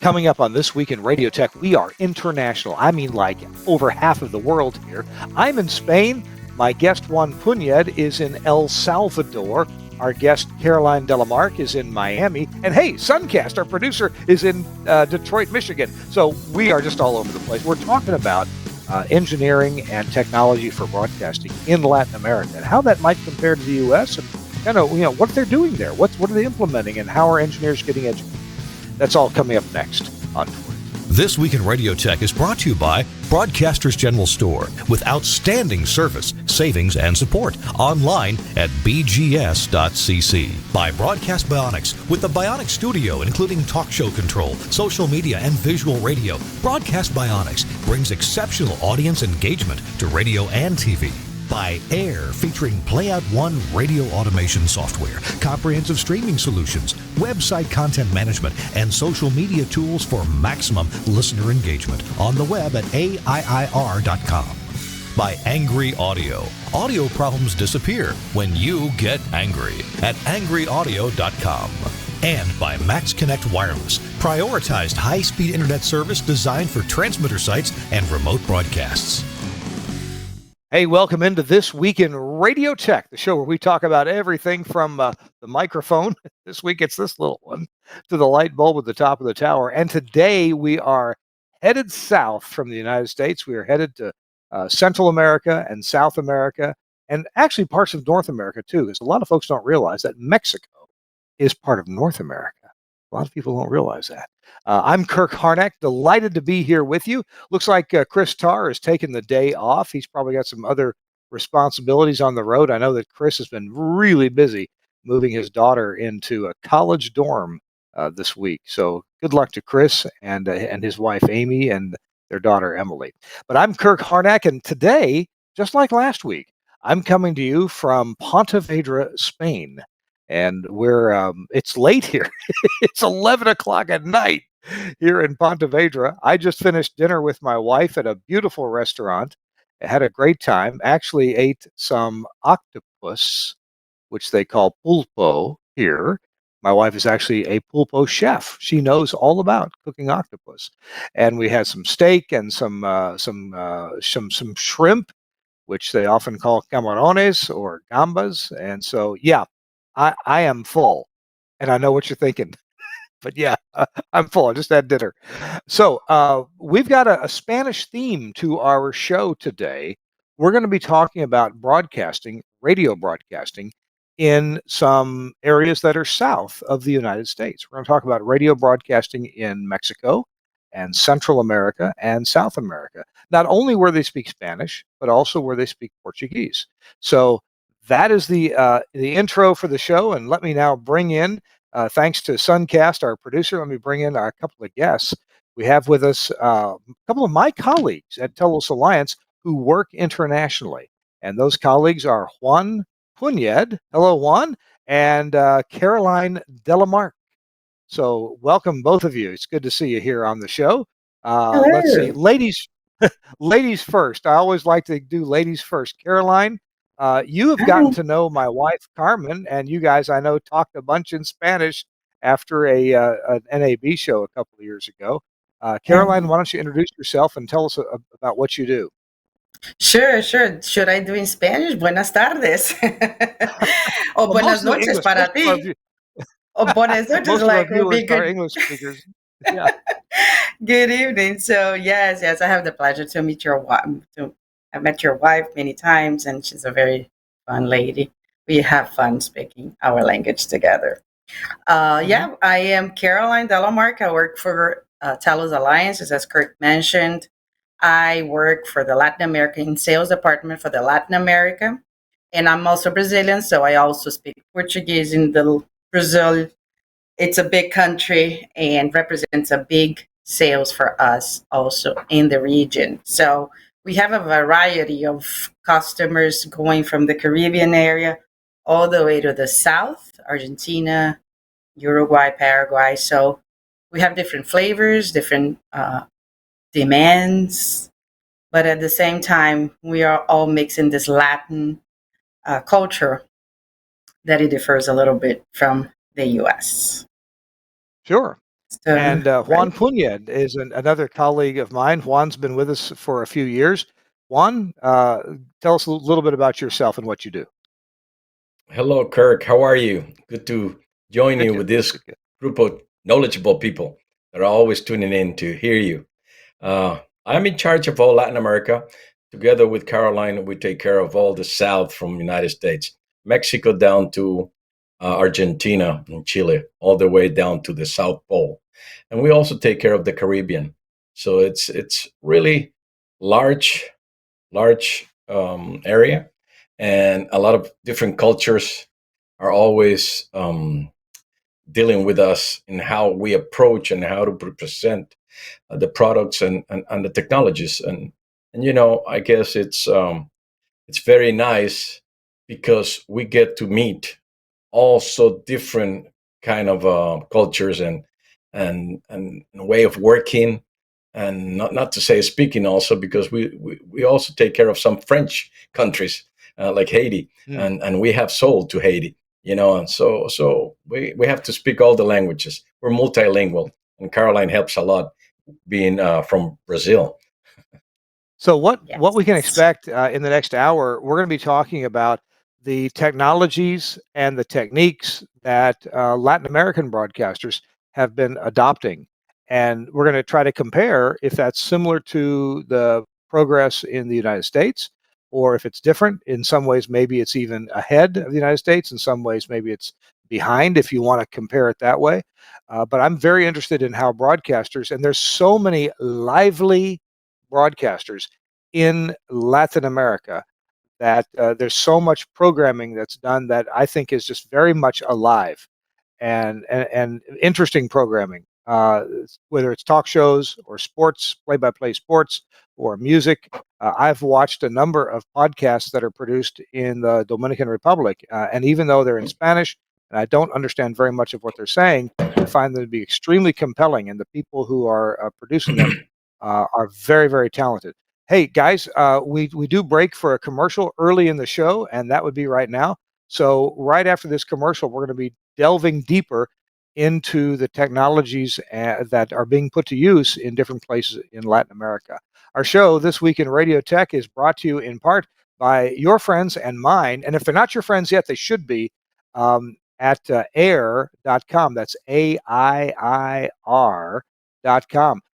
Coming up on This Week in Radio Tech, we are international. I mean, like over half of the world here. I'm in Spain. My guest, Juan Punyed, is in El Salvador. Our guest, Caroline Delamarque, is in Miami. And hey, Suncast, our producer, is in Detroit, Michigan. So we are just all over the place. We're talking about engineering and technology for broadcasting in Latin America and how that might compare to the U.S. and kind of, what they're doing there. What are they implementing and how are engineers getting educated? That's all coming up next on TWiRT. This Week in Radio Tech is brought to you by Broadcasters General Store with outstanding service, savings, and support online at bgs.cc. By Broadcast Bionics with the Bionic Studio, including talk show control, social media, and visual radio. Broadcast Bionics brings exceptional audience engagement to radio and TV. By Air, featuring Playout One radio automation software, comprehensive streaming solutions, website content management, and social media tools for maximum listener engagement on the web at AIIR.com. By Angry Audio. Audio problems disappear when you get angry at angryaudio.com. And by Max Connect Wireless, prioritized high-speed internet service designed for transmitter sites and remote broadcasts. Hey, welcome into This Week in Radio Tech, the show where we talk about everything from the microphone, this week it's this little one, to the light bulb at the top of the tower. And today we are headed south from the United States. We are headed to Central America and South America, and actually parts of North America too, because a lot of folks don't realize that Mexico is part of North America. A lot of people don't realize that. I'm Kirk Harnack, delighted to be here with you. Looks like Chris Tarr has taken the day off. He's probably got some other responsibilities on the road. I know that Chris has been really busy moving his daughter into a college dorm this week. So good luck to Chris and his wife, Amy, and their daughter, Emily. But I'm Kirk Harnack, and today, just like last week, I'm coming to you from Pontevedra, Spain. And it's late here. It's 11 o'clock at night here in Pontevedra. I just finished dinner with my wife at a beautiful restaurant. I had a great time. Actually ate some octopus, which they call pulpo here. My wife is actually a pulpo chef. She knows all about cooking octopus. And we had some steak and some shrimp, which they often call camarones or gambas. And so, yeah. I am full, and I know what you're thinking, but yeah, I'm full. I just had dinner. So we've got a Spanish theme to our show today. We're going to be talking about broadcasting, radio broadcasting, in some areas that are south of the United States. We're going to talk about radio broadcasting in Mexico and Central America and South America, not only where they speak Spanish, but also where they speak Portuguese. So that is the intro for the show, and let me now bring in, thanks to Suncast, our producer, let me bring in a couple of guests. We have with us a couple of my colleagues at Telos Alliance who work internationally, and those colleagues are Juan Punyed, hello Juan, and Caroline Delamarque. So welcome both of you. It's good to see you here on the show. Let's see, ladies first. I always like to do ladies first. Caroline, you have gotten to know my wife, Carmen, and you guys, I know, talked a bunch in Spanish after an NAB show a couple of years ago. Caroline, why don't you introduce yourself and tell us about what you do? Sure. Should I do in Spanish? Buenas tardes. O Well, buenas noches para ti. O buenas noches, most like of our would be viewers are good. English speakers. Yeah. Good evening. So yes, I have the pleasure to meet your wife. I met your wife many times, and she's a very fun lady. We have fun speaking our language together. Yeah, I am Caroline Delamarque. I work for Telos Alliance, as Kurt mentioned. I work for the Latin American sales department for the Latin America, and I'm also Brazilian, so I also speak Portuguese in Brazil. It's a big country and represents a big sales for us also in the region. So we have a variety of customers going from the Caribbean area all the way to the south, Argentina, Uruguay, Paraguay. So we have different flavors, different demands, but at the same time, we are all mixing this Latin culture that it differs a little bit from the U.S. Sure. So, And right. Juan Punyed is another colleague of mine. Juan's been with us for a few years. Juan, tell us a little bit about yourself and what you do. Hello, Kirk. How are you? Good to join Good, you good, with this good, good. group of knowledgeable people that are always tuning in to hear you. I'm in charge of all Latin America. Together with Caroline, we take care of all the South from United States, Mexico down to Argentina and Chile, all the way down to the South Pole, and we also take care of the Caribbean. So it's really large, large area, and a lot of different cultures are always dealing with us in how we approach and how to present the products and the technologies. And I guess it's very nice because we get to meet also different kind of cultures and way of working, and not to say speaking also, because we also take care of some French countries like Haiti, Hmm. and we have sold to Haiti, and so we have to speak all the languages. We're multilingual, and Caroline helps a lot being from Brazil. So what we can Yes. expect in the next hour, we're going to be talking about the technologies and the techniques that Latin American broadcasters have been adopting, and we're going to try to compare if that's similar to the progress in the United States, or if it's different. In some ways, maybe it's even ahead of the United States. In some ways, maybe it's behind. If you want to compare it that way, but I'm very interested in how broadcasters, and there's so many lively broadcasters in Latin America that there's so much programming that's done that I think is just very much alive and interesting programming, whether it's talk shows or sports, play-by-play sports or music. I've watched a number of podcasts that are produced in the Dominican Republic, and even though they're in Spanish and I don't understand very much of what they're saying, I find them to be extremely compelling, and the people who are producing them are very, very talented. Hey guys, we do break for a commercial early in the show, and that would be right now. So right after this commercial, we're going to be delving deeper into the technologies that are being put to use in different places in Latin America. Our show, This Week in Radio Tech, is brought to you in part by your friends and mine. And if they're not your friends yet, they should be at air.com. That's AIIR.com.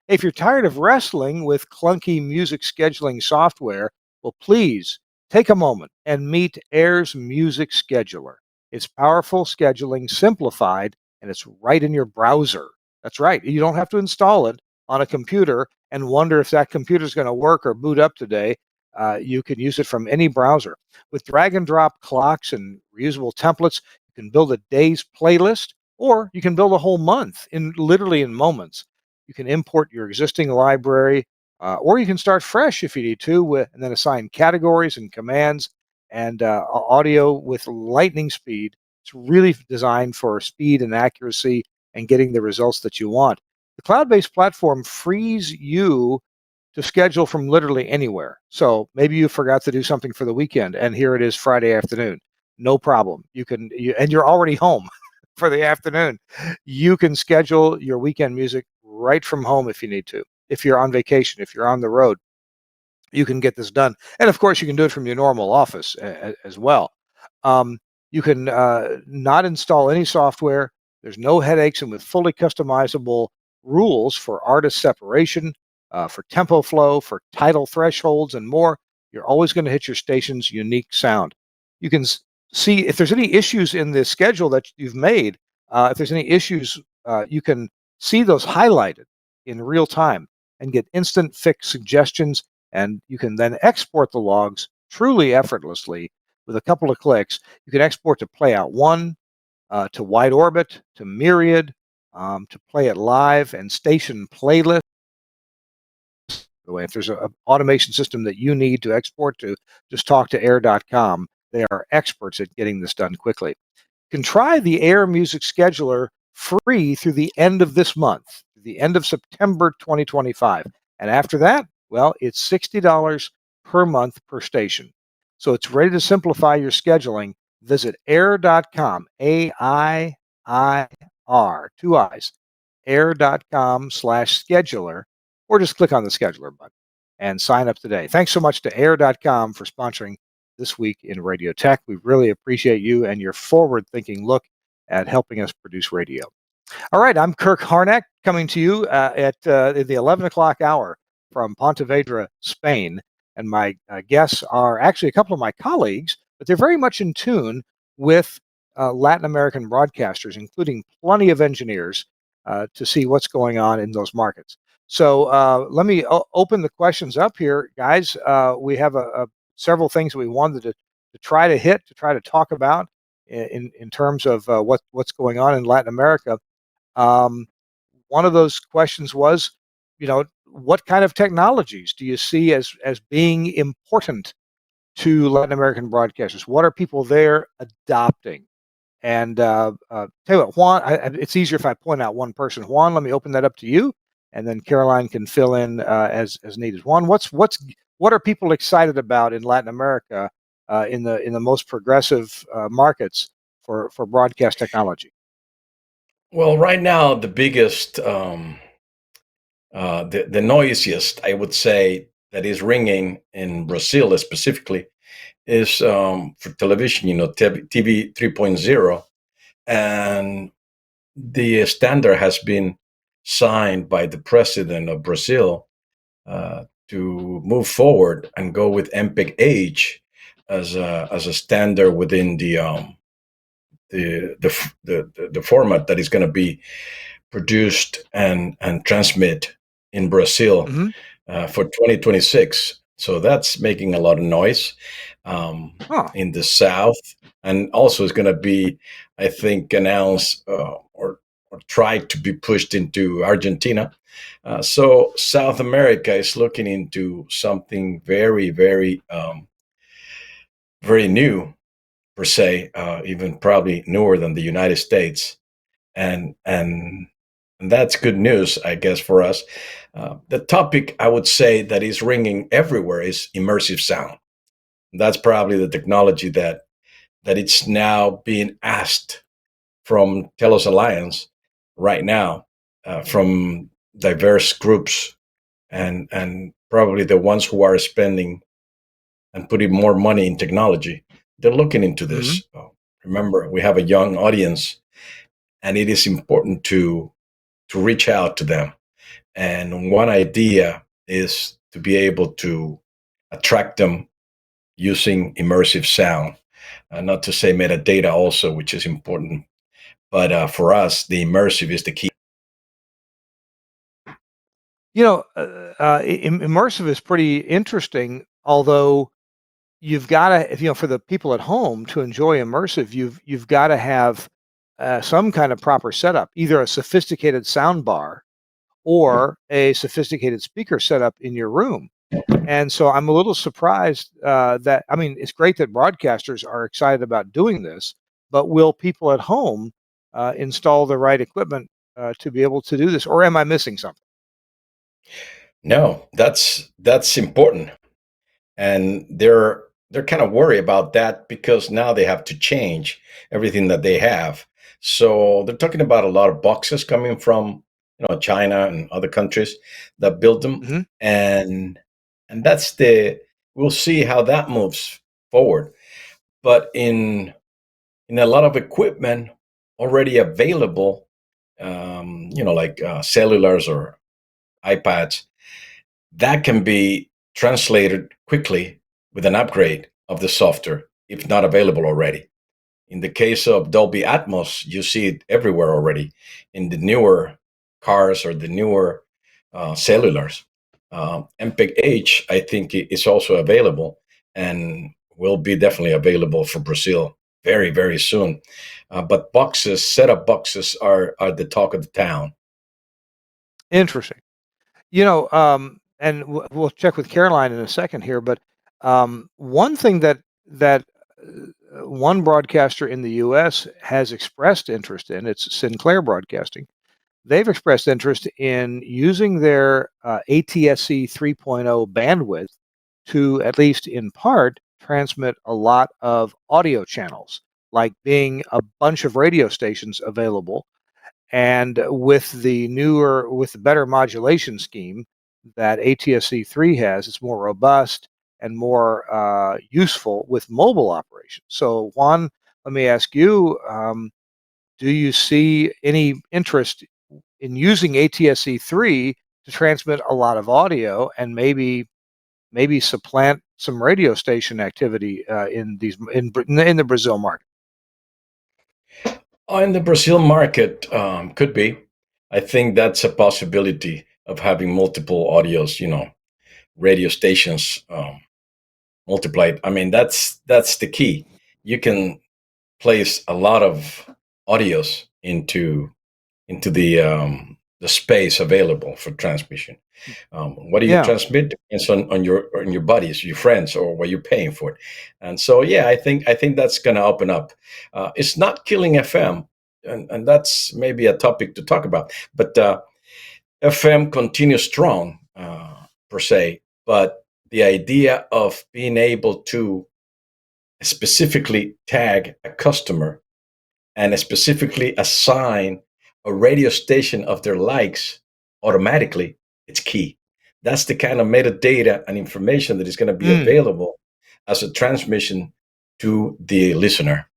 If you're tired of wrestling with clunky music scheduling software, well, please take a moment and meet Air's Music Scheduler. It's powerful scheduling simplified, and it's right in your browser. That's right. You don't have to install it on a computer and wonder if that computer is going to work or boot up today. You can use it from any browser. With drag and drop clocks and reusable templates, you can build a day's playlist, or you can build a whole month in literally in moments. You can import your existing library, or you can start fresh if you need to, and then assign categories and commands and audio with lightning speed. It's really designed for speed and accuracy and getting the results that you want. The cloud based platform frees you to schedule from literally anywhere. So maybe you forgot to do something for the weekend, and here it is Friday afternoon. No problem. And you're already home for the afternoon. You can schedule your weekend music right from home if you need to. If you're on vacation, if you're on the road, you can get this done. And of course, you can do it from your normal office as well. Um, you can not install any software. There's no headaches, and with fully customizable rules for artist separation, for tempo flow, for title thresholds, and more, you're always going to hit your station's unique sound. You can see if there's any issues in the schedule that you've made. If there's any issues, you can see those highlighted in real time and get instant fix suggestions, and you can then export the logs truly effortlessly with a couple of clicks. You can export to Playout One, to Wide Orbit, to Myriad, to Play It Live, and Station Playlist. By the way, if there's an automation system that you need to export to, just talk to air.com. They are experts at getting this done quickly. You can try the Air Music Scheduler free through the end of this month, the end of September 2025. And after that, well, it's $60 per month per station. So it's ready to simplify your scheduling. Visit air.com, AIIR, two I's, air.com/scheduler, or just click on the scheduler button and sign up today. Thanks so much to air.com for sponsoring This Week in Radio Tech. We really appreciate you and your forward-thinking look at helping us produce radio. All right, I'm Kirk Harnack coming to you at the 11 o'clock hour from Pontevedra, Spain. And my guests are actually a couple of my colleagues, but they're very much in tune with Latin American broadcasters, including plenty of engineers to see what's going on in those markets. So let me open the questions up here, guys. We have several things we wanted to try to hit, to try to talk about in terms of what's going on in Latin America. Um, One of those questions was, what kind of technologies do you see as being important to Latin American broadcasters? What are people there adopting? And tell you what, Juan, it's easier if I point out one person. Juan, let me open that up to you, and then Caroline can fill in as needed. Juan, what are people excited about in Latin America in the most progressive markets for broadcast technology? Well, right now, the biggest, the noisiest, I would say, that is ringing in Brazil specifically is for television, TV 3.0. And the standard has been signed by the president of Brazil to move forward and go with MPEG-H as a standard within the format that is going to be produced and transmit in Brazil Mm-hmm. for 2026. So that's making a lot of noise Huh. in the South, and also is going to be, I think, announced or tried to be pushed into Argentina. So South America is looking into something very, very, very new per se, even probably newer than the United States, and that's good news, I guess, for us. The topic I would say that is ringing everywhere is immersive sound. That's probably the technology that it's now being asked from Telos Alliance right now, from diverse groups, and probably the ones who are spending and putting more money in technology. They're looking into Mm-hmm. this. Remember, we have a young audience, and it is important to reach out to them. And one idea is to be able to attract them using immersive sound. Not to say metadata also, which is important, but for us, the immersive is the key. Immersive is pretty interesting, although you've got to, if for the people at home to enjoy immersive, you've got to have some kind of proper setup, either a sophisticated sound bar or a sophisticated speaker setup in your room. And so I'm a little surprised that, I mean, it's great that broadcasters are excited about doing this, but will people at home install the right equipment to be able to do this, or am I missing something? No, that's important, and they're kind of worried about that because now they have to change everything that they have. So they're talking about a lot of boxes coming from China and other countries that build them, Hmm. and that's we'll see how that moves forward. But in a lot of equipment already available, like cellulars or iPads, that can be translated quickly with an upgrade of the software if not available already. In the case of Dolby Atmos, you see it everywhere already in the newer cars or the newer cellulars. MPEG-H, I think, is also available and will be definitely available for Brazil very, very soon. But setup boxes are the talk of the town. Interesting. And we'll check with Caroline in a second here, but one thing that one broadcaster in the U.S. has expressed interest in, it's Sinclair Broadcasting. They've expressed interest in using their ATSC 3.0 bandwidth to, at least in part, transmit a lot of audio channels, like being a bunch of radio stations available. And with the better modulation scheme that ATSC3 has, it's more robust and more useful with mobile operations. So, Juan, let me ask you: do you see any interest in using ATSC3 to transmit a lot of audio and maybe supplant some radio station activity in the Brazil market? In the Brazil market, could be. I think that's a possibility of having multiple audios, radio stations multiplied. I mean, that's the key. You can place a lot of audios into the space available for transmission. What do you Yeah, transmit depends on your buddies, your friends, or what you're paying for it. And so, yeah, I think that's going to open up. It's not killing FM, and that's maybe a topic to talk about. But FM continues strong per se. But the idea of being able to specifically tag a customer and specifically assign a radio station of their likes automatically, it's key. That's the kind of metadata and information that is going to be mm, available as a transmission to the listener.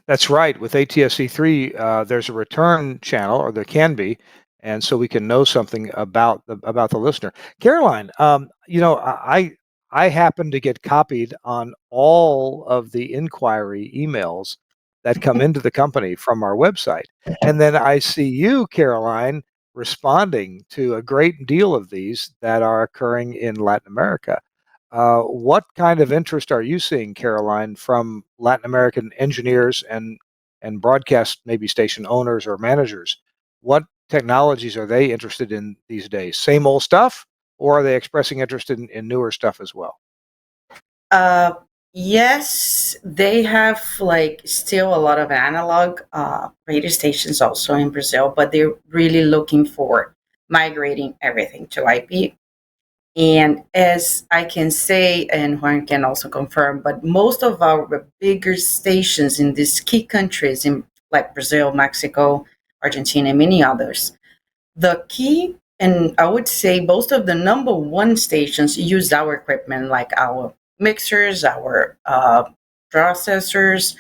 that's right. With ATSC3, there's a return channel, or there can be, and so we can know something about the listener. Caroline, I happen to get copied on all of the inquiry emails that come into the company from our website, and then I see you, Caroline, responding to a great deal of these that are occurring in Latin America. What kind of interest are you seeing, Caroline, from Latin American engineers and broadcast maybe station owners or managers? What technologies are they interested in these days? Same old stuff, or are they expressing interest in newer stuff as well? Uh, yes, they have like still a lot of analog radio stations also in Brazil, but they're really looking for migrating everything to IP. And as I can say, and Juan can also confirm, but most of our bigger stations in these key countries, in like Brazil, Mexico, Argentina, and many others, the key, and I would say most of the number one stations use our equipment, like our mixers, our processors,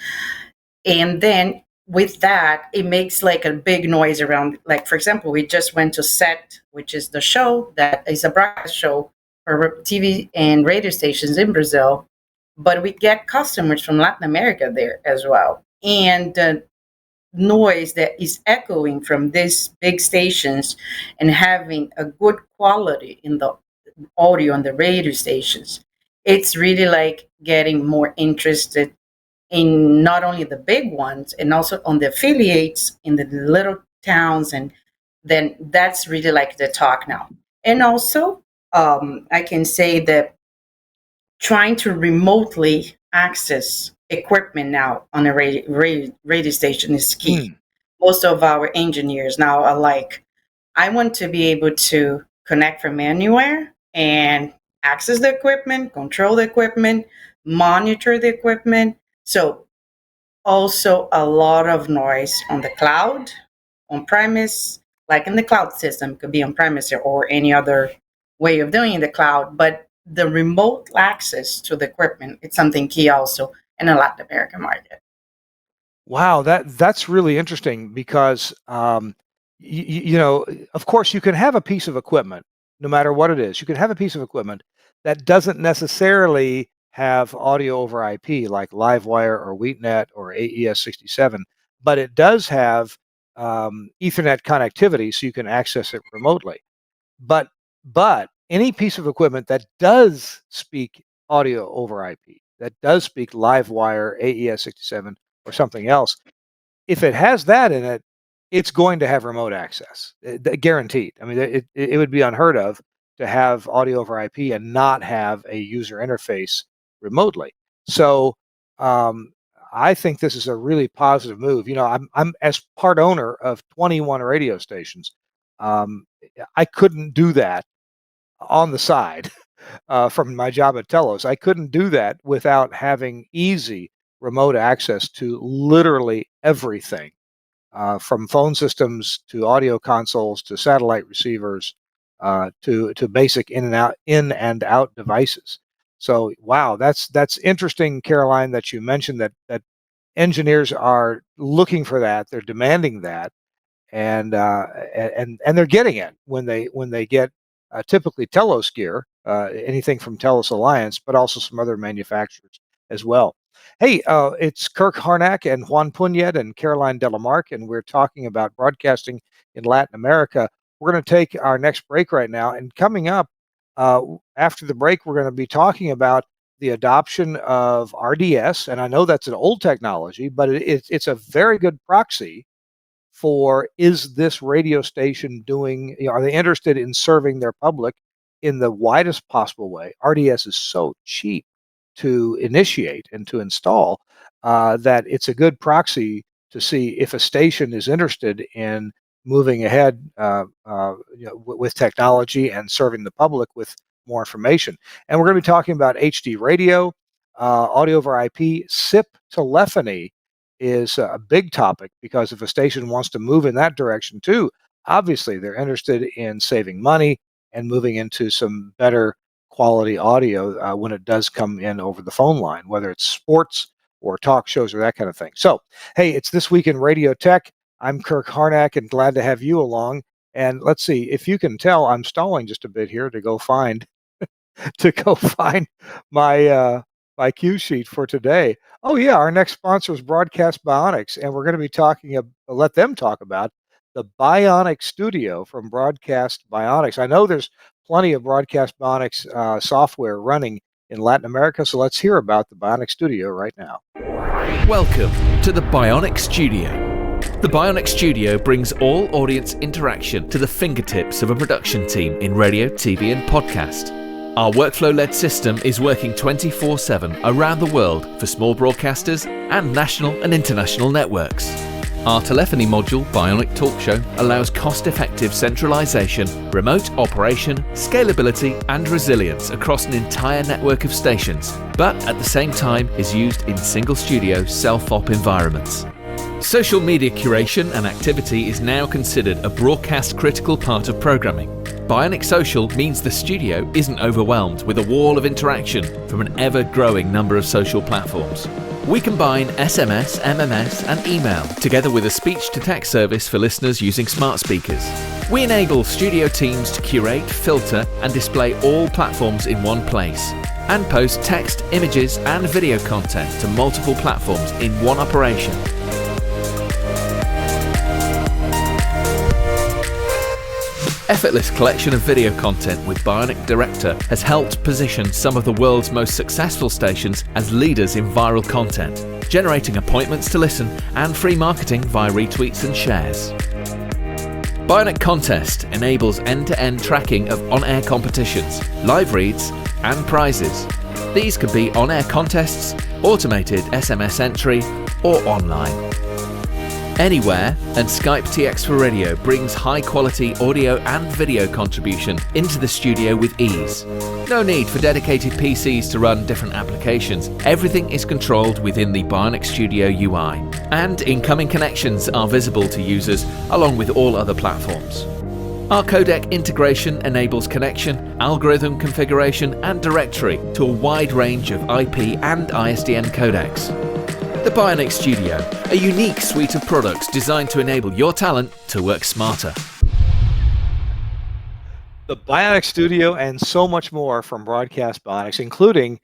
and then with that, it makes like a big noise around. Like, for example, we just went to Set, which is the show that is a broadcast show for TV and radio stations in Brazil, but we get customers from Latin America there as well. And the noise that is echoing from these big stations and having a good quality in the audio on the radio stations, it's really like getting more interested in not only the big ones and also on the affiliates in the little towns. And then that's really like the talk now. And also, I can say that trying to remotely access equipment now on a radio station is key. Mm, Most of our engineers now are like, I want to be able to connect from anywhere and access the equipment, control the equipment, monitor the equipment. So also a lot of noise on the cloud, on premise, like in the cloud system, could be on premise or any other way of doing the cloud. But the remote access to the equipment, it's something key also in the Latin American market. wow, that's really interesting because of course, you can have a piece of equipment, no matter what it is. You can have a piece of equipment that doesn't necessarily have audio over IP, like LiveWire or WheatNet or AES67, but it does have Ethernet connectivity, so you can access it remotely. But any piece of equipment that does speak audio over IP, that does speak LiveWire, AES67, or something else, if it has that in it, it's going to have remote access, guaranteed. I mean, it would be unheard of to have audio over IP and not have a user interface remotely. So um, I think this is a really positive move. I'm as part owner of 21 radio stations. Um, I couldn't do that on the side from my job at Telos. I couldn't do that without having easy remote access to literally everything from phone systems to audio consoles to satellite receivers to basic in and out devices. So wow, that's interesting, Caroline, that you mentioned that engineers are looking for that. They're demanding that, and they're getting it when they get typically Telos gear, anything from Telos Alliance, but also some other manufacturers as well. Hey, it's Kirk Harnack and Juan Punyed and Caroline Delamarque, and we're talking about broadcasting in Latin America. We're going to take our next break right now, and coming up after the break, we're going to be talking about the adoption of RDS, and I know that's an old technology, but it's a very good proxy for, is this radio station doing, are they interested in serving their public in the widest possible way? RDS is so cheap to initiate and to install that it's a good proxy to see if a station is interested in moving ahead with technology and serving the public with more information. And we're going to be talking about HD radio, audio over IP, SIP telephony is a big topic, because if a station wants to move in that direction too, obviously they're interested in saving money and moving into some better quality audio when it does come in over the phone line, whether it's sports or talk shows or that kind of thing. So, hey, it's This Week in Radio Tech. I'm Kirk Harnack and glad to have you along. And let's see, if you can tell, I'm stalling just a bit here to go find my my cue sheet for today. Oh yeah, our next sponsor is Broadcast Bionics, and we're going to be talking. Let them talk about the Bionic Studio from Broadcast Bionics. I know there's plenty of Broadcast Bionics software running in Latin America, so let's hear about the Bionic Studio right now. Welcome to the Bionic Studio. The Bionic Studio brings all audience interaction to the fingertips of a production team in radio, TV, and podcast. Our workflow-led system is working 24/7 around the world for small broadcasters and national and international networks. Our telephony module, Bionic Talk Show, allows cost-effective centralization, remote operation, scalability, and resilience across an entire network of stations, but at the same time is used in single-studio self-op environments. Social media curation and activity is now considered a broadcast-critical part of programming. Bionic Social means the studio isn't overwhelmed with a wall of interaction from an ever-growing number of social platforms. We combine SMS, MMS, and email together with a speech-to-text service for listeners using smart speakers. We enable studio teams to curate, filter, and display all platforms in one place, and post text, images, and video content to multiple platforms in one operation. Effortless collection of video content with Bionic Director has helped position some of the world's most successful stations as leaders in viral content, generating appointments to listen and free marketing via retweets and shares. Bionic Contest enables end-to-end tracking of on-air competitions, live reads, and prizes. These can be on-air contests, automated SMS entry, or online. Anywhere, and Skype TX for Radio brings high-quality audio and video contribution into the studio with ease. No need for dedicated PCs to run different applications. Everything is controlled within the Bionic Studio UI, and incoming connections are visible to users along with all other platforms. Our codec integration enables connection, algorithm configuration, and directory to a wide range of IP and ISDN codecs. The Bionic Studio, a unique suite of products designed to enable your talent to work smarter. The Bionic Studio and so much more from Broadcast Bionics, including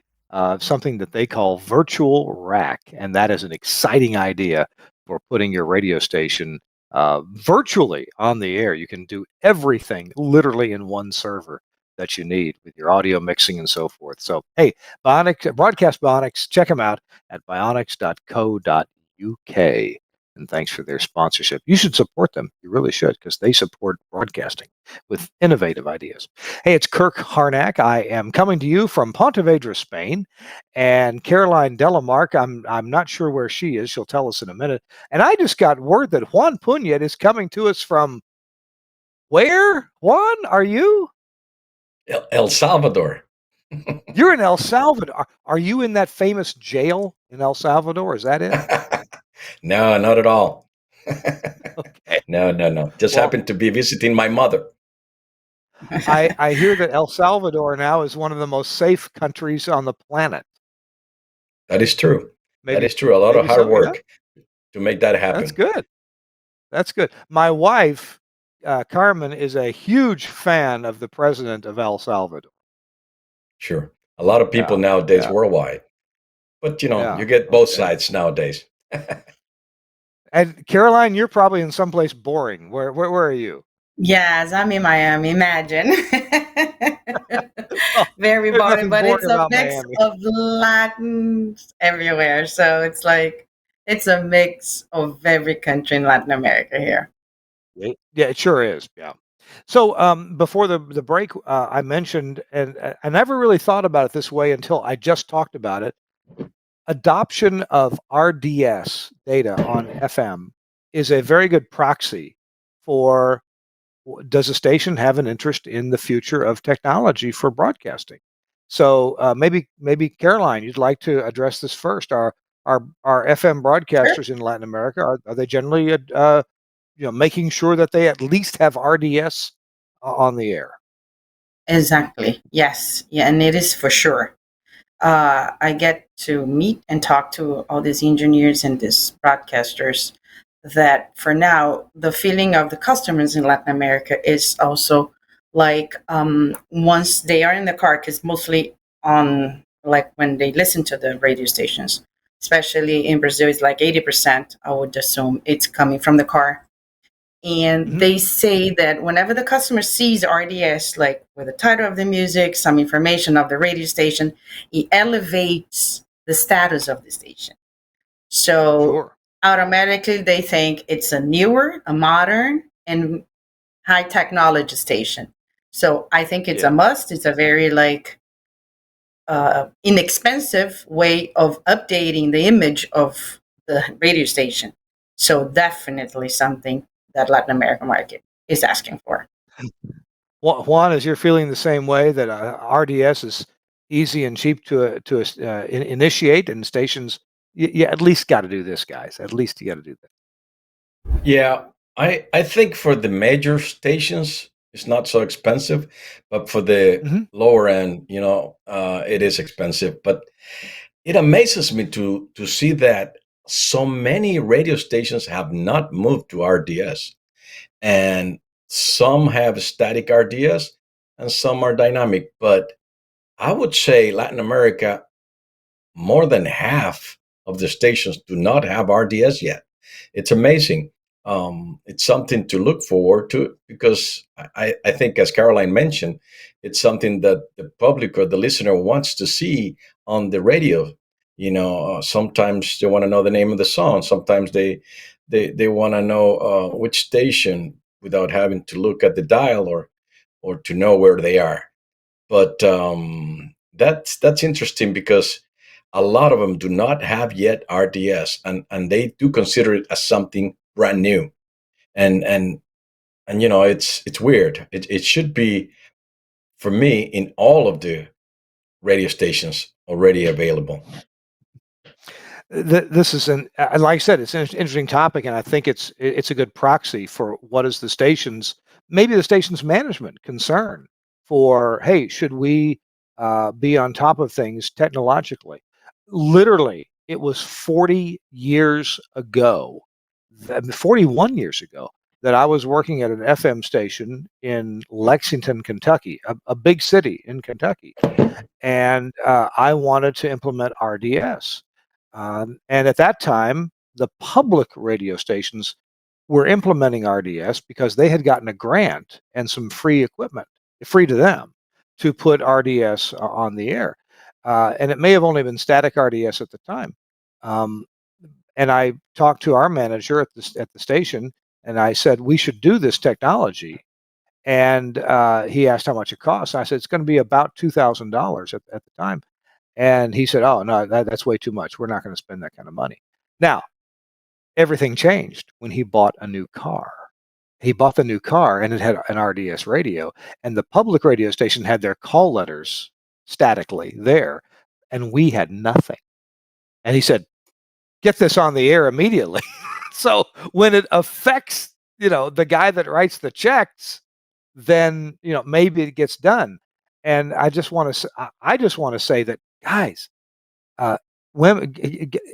something that they call virtual rack. And that is an exciting idea for putting your radio station virtually on the air. You can do everything literally in one server that you need with your audio mixing and so forth. So, hey, Broadcast Bionics, check them out at bionics.co.uk. And thanks for their sponsorship. You should support them. You really should, because they support broadcasting with innovative ideas. Hey, it's Kirk Harnack. I am coming to you from Pontevedra, Spain. And Caroline Delamarque, I'm not sure where she is. She'll tell us in a minute. And I just got word that Juan Punyed is coming to us from where? Juan, are you? El Salvador. You're in El Salvador. Are you in that famous jail in El Salvador? Is that it? No, not at all. Okay. No. Just Well, happened to be visiting my mother. I hear that El Salvador now is one of the most safe countries on the planet. That is true. That Maybe is true. A lot of maybe hard so, yeah. work to make that That's happen. good. That's good. My wife, Carmen, is a huge fan of the president of El Salvador. Sure. A lot of people Yeah, nowadays yeah, worldwide. But yeah. you get both Okay. sides nowadays. And Caroline, you're probably in someplace boring. Where are you? Yes, I'm in Miami. Imagine. Oh, Very there's boring, nothing but boring it's a about mix Miami. of Latins everywhere. So it's like it's a mix of every country in Latin America here. Yeah, it sure is. Yeah. So before the break, I mentioned, and I never really thought about it this way until I just talked about it. Adoption of RDS data on FM is a very good proxy for does a station have an interest in the future of technology for broadcasting? So maybe Caroline, you'd like to address this first. Are FM Sure. broadcasters in Latin America are they generally making sure that they at least have RDS on the air? Exactly. Yes. Yeah, and it is for sure. I get to meet and talk to all these engineers and these broadcasters that for now, the feeling of the customers in Latin America is also like once they are in the car, because mostly on like when they listen to the radio stations, especially in Brazil, it's like 80%, I would assume it's coming from the car. And Hmm. they say that whenever the customer sees RDS, like with the title of the music, some information of the radio station, it elevates the status of the station. So Sure. automatically they think it's a newer, a modern, and high technology station. So I think it's a Yeah. must. It's a very like inexpensive way of updating the image of the radio station. So definitely something that Latin American market is asking for. Juan, is you're feeling the same way that RDS is easy and cheap to initiate, and stations you at least got to do this, guys. At least you got to do that. Yeah, I think for the major stations, it's not so expensive, but for the Hmm. lower end, it is expensive. But it amazes me to see that so many radio stations have not moved to RDS, and some have static RDS, and some are dynamic. But I would say Latin America, more than half of the stations do not have RDS yet. It's amazing. It's something to look forward to because I think, as Caroline mentioned, it's something that the public or the listener wants to see on the radio. Sometimes they want to know the name of the song. Sometimes they want to know which station without having to look at the dial or to know where they are. But that's interesting because a lot of them do not have yet RDS, and they do consider it as something brand new. And it's weird. It should be, for me, in all of the radio stations already available. This is like I said, it's an interesting topic, and I think it's a good proxy for what is the station's maybe the station's management concern for. Hey, should we be on top of things technologically? Literally, it was 40 years ago, 41 years ago, that I was working at an FM station in Lexington, Kentucky, a big city in Kentucky, and I wanted to implement RDS. And at that time, the public radio stations were implementing RDS because they had gotten a grant and some free equipment, free to them, to put RDS on the air. And it may have only been static RDS at the time. Um, and I talked to our manager at the station, and I said we should do this technology. And he asked how much it costs. I said it's going to be about $2,000 at the time. And he said, "Oh no, that's way too much. We're not going to spend that kind of money." Now, everything changed when he bought a new car. He bought the new car and it had an RDS radio, and the public radio station had their call letters statically there, and we had nothing. And he said, "Get this on the air immediately." So when it affects, the guy that writes the checks, then, maybe it gets done. And I just want to say that, guys, uh, women,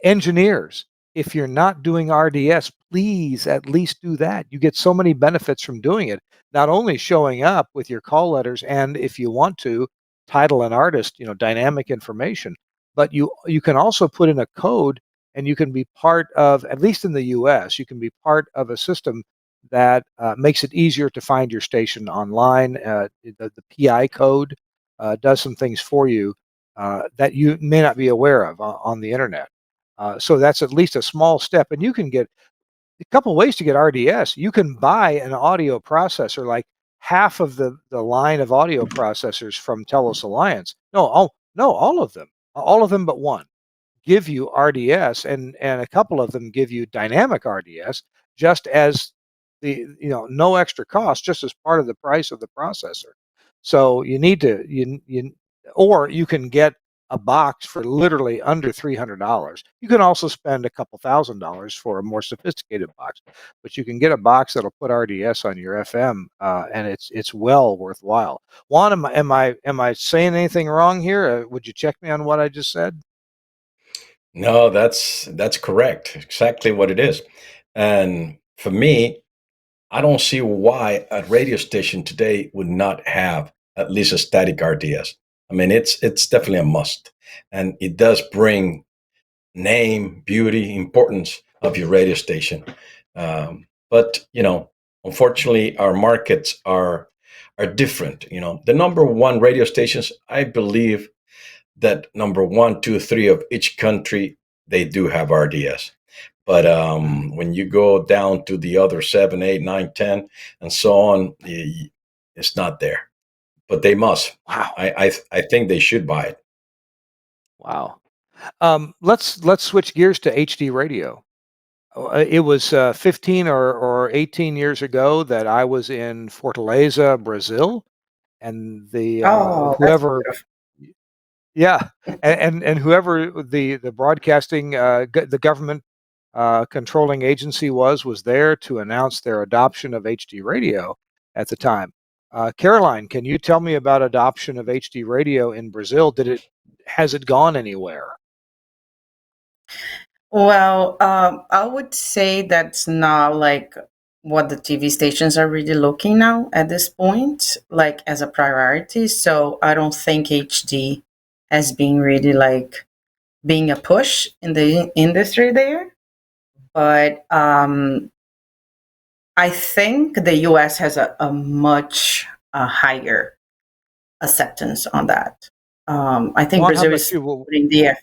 engineers, if you're not doing RDS, please at least do that. You get so many benefits from doing it. Not only showing up with your call letters, and if you want to, title and artist, dynamic information, but you can also put in a code, and you can be part of, at least in the U.S., you can be part of a system that makes it easier to find your station online. The PI code does some things for you that you may not be aware of on the internet. So that's at least a small step, and you can get a couple ways to get RDS. You can buy an audio processor, like half of the line of audio processors from Telos Alliance. No, all of them but one give you RDS, and a couple of them give you dynamic RDS, just as no extra cost, just as part of the price of the processor. So you need to you or you can get a box for literally under $300. You can also spend a couple $1,000s for a more sophisticated box, but you can get a box that'll put RDS on your FM, and it's well worthwhile. Juan, am I saying anything wrong here? Would you check me on what I just said? No, that's correct. Exactly what it is. And for me, I don't see why a radio station today would not have at least a static RDS. I mean, it's definitely a must, and it does bring name, beauty, importance of your radio station. But unfortunately, our markets are different. The number one radio stations, I believe that number one, two, three of each country, they do have RDS. But when you go down to the other 7, 8, 9, 10, and so on, it's not there. But they must. Wow. I think they should buy it. Wow. Let's switch gears to HD radio. It was 15 or 18 years ago that I was in Fortaleza, Brazil, and the Oh, that's whoever, beautiful. yeah, and whoever the broadcasting the government controlling agency was there to announce their adoption of HD radio at the time. Caroline, can you tell me about adoption of HD radio in Brazil? Has it gone anywhere? Well, I would say that's not like what the TV stations are really looking now at this point, like as a priority. So I don't think HD has been really like being a push in the industry there. But I think the US has a much higher acceptance on that. I think Juan, how Brazil about is you? Well, putting the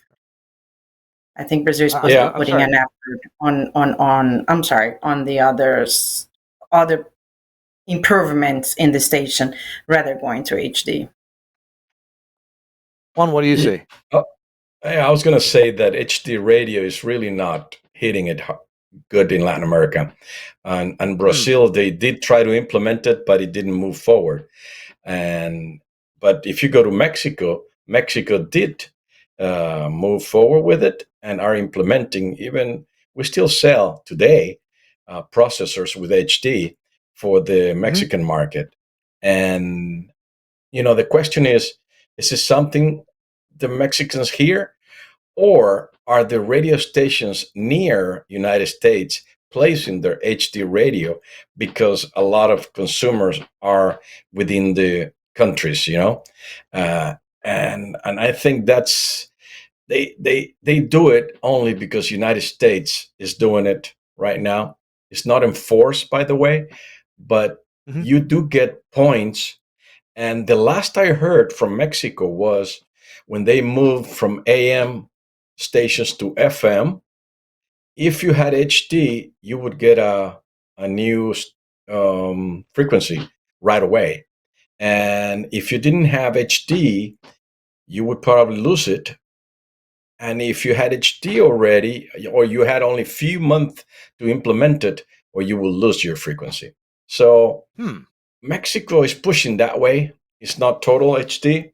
I think Brazil is Yeah. I'm putting sorry. an effort on I'm sorry, on the other improvements in the station rather going to HD. Juan, what do you Yeah. see? I was going to say that HD radio is really not hitting it good in Latin America. And Hmm. Brazil, they did try to implement it, but it didn't move forward. But if you go to Mexico, Mexico did move forward with it and are implementing. Even we still sell today processors with HD for the Hmm. Mexican market. And the question is this something the Mexicans hear, or are the radio stations near United States placing their HD radio because a lot of consumers are within the countries, uh, and I think that's they do it only because United States is doing it right now. It's not enforced, by the way, but Hmm. you do get points. And the last I heard from Mexico was when they moved from AM stations to FM. If you had HD, you would get a new frequency right away. And if you didn't have HD, you would probably lose it. And if you had HD already, or you had only a few months to implement it, or you will lose your frequency. So Hmm. Mexico is pushing that way. It's not total HD.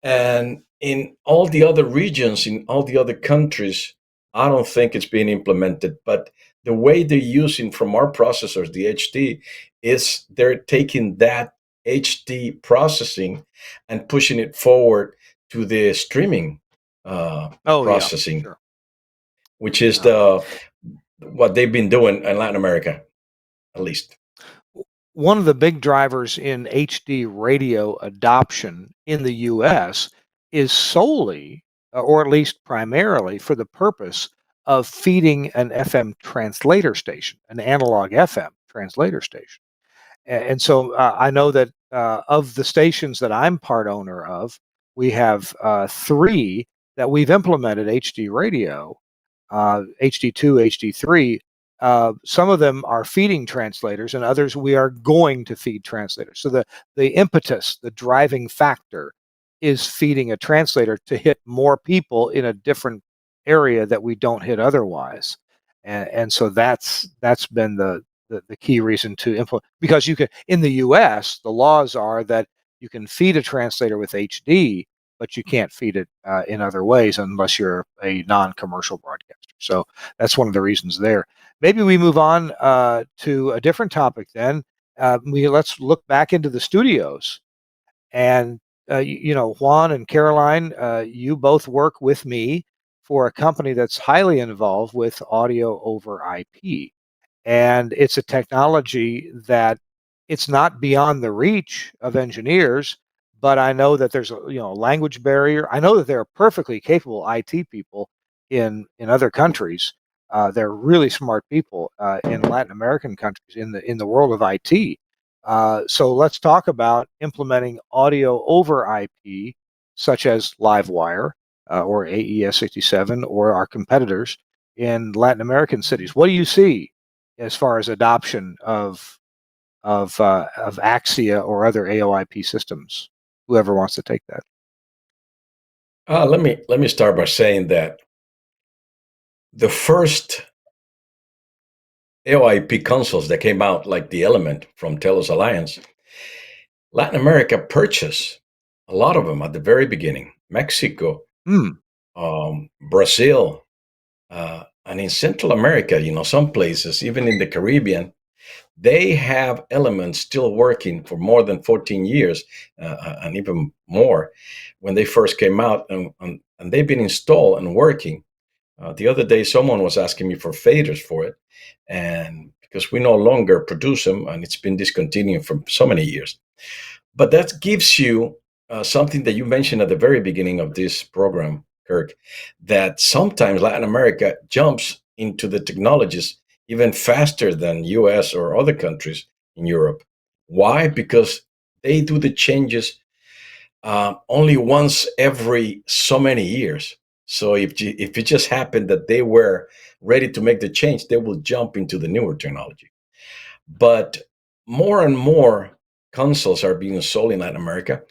And in all the other regions, in all the other countries, I don't think it's being implemented. But the way they're using from our processors, the HD, is they're taking that HD processing and pushing it forward to the streaming Oh yeah, processing, sure. which is Uh, what they've been doing in Latin America, at least. One of the big drivers in HD radio adoption in the US is solely, or at least primarily, for the purpose of feeding an FM translator station, an analog FM translator station. And so I know that of the stations that I'm part owner of, we have three that we've implemented HD radio, HD2, HD3. Some of them are feeding translators, and others we are going to feed translators. So the impetus, the driving factor, is feeding a translator to hit more people in a different area that we don't hit otherwise. And so that's been the key reason to implement, because you can, in the US, the laws are that you can feed a translator with HD, but you can't feed it in other ways unless you're a non-commercial broadcaster. So that's one of the reasons there. Maybe we move on to a different topic then. Let's look back into the studios. And Juan and Caroline, you both work with me for a company that's highly involved with audio over IP, and it's a technology that it's not beyond the reach of engineers, but I know that there's a language barrier. I know that there are perfectly capable IT people in other countries. They're really smart people in Latin American countries in the world of IT. So let's talk about implementing audio over IP, such as Livewire or AES67 or our competitors in Latin American cities. What do you see as far as adoption of Axia or other AOIP systems? Whoever wants to take that. Let me start by saying that the first AOIP consoles that came out, like the Element from Telos Alliance, Latin America purchased a lot of them at the very beginning. Mexico, Hmm. Brazil, and in Central America, some places, even in the Caribbean, they have Elements still working for more than 14 years and even more when they first came out, and they've been installed and working. The other day, someone was asking me for faders for it, and because we no longer produce them, and it's been discontinued for so many years. But that gives you something that you mentioned at the very beginning of this program, Kirk, that sometimes Latin America jumps into the technologies even faster than US or other countries in Europe. Why? Because they do the changes only once every so many years. So if it just happened that they were ready to make the change, they will jump into the newer technology. But more and more consoles are being sold in Latin America.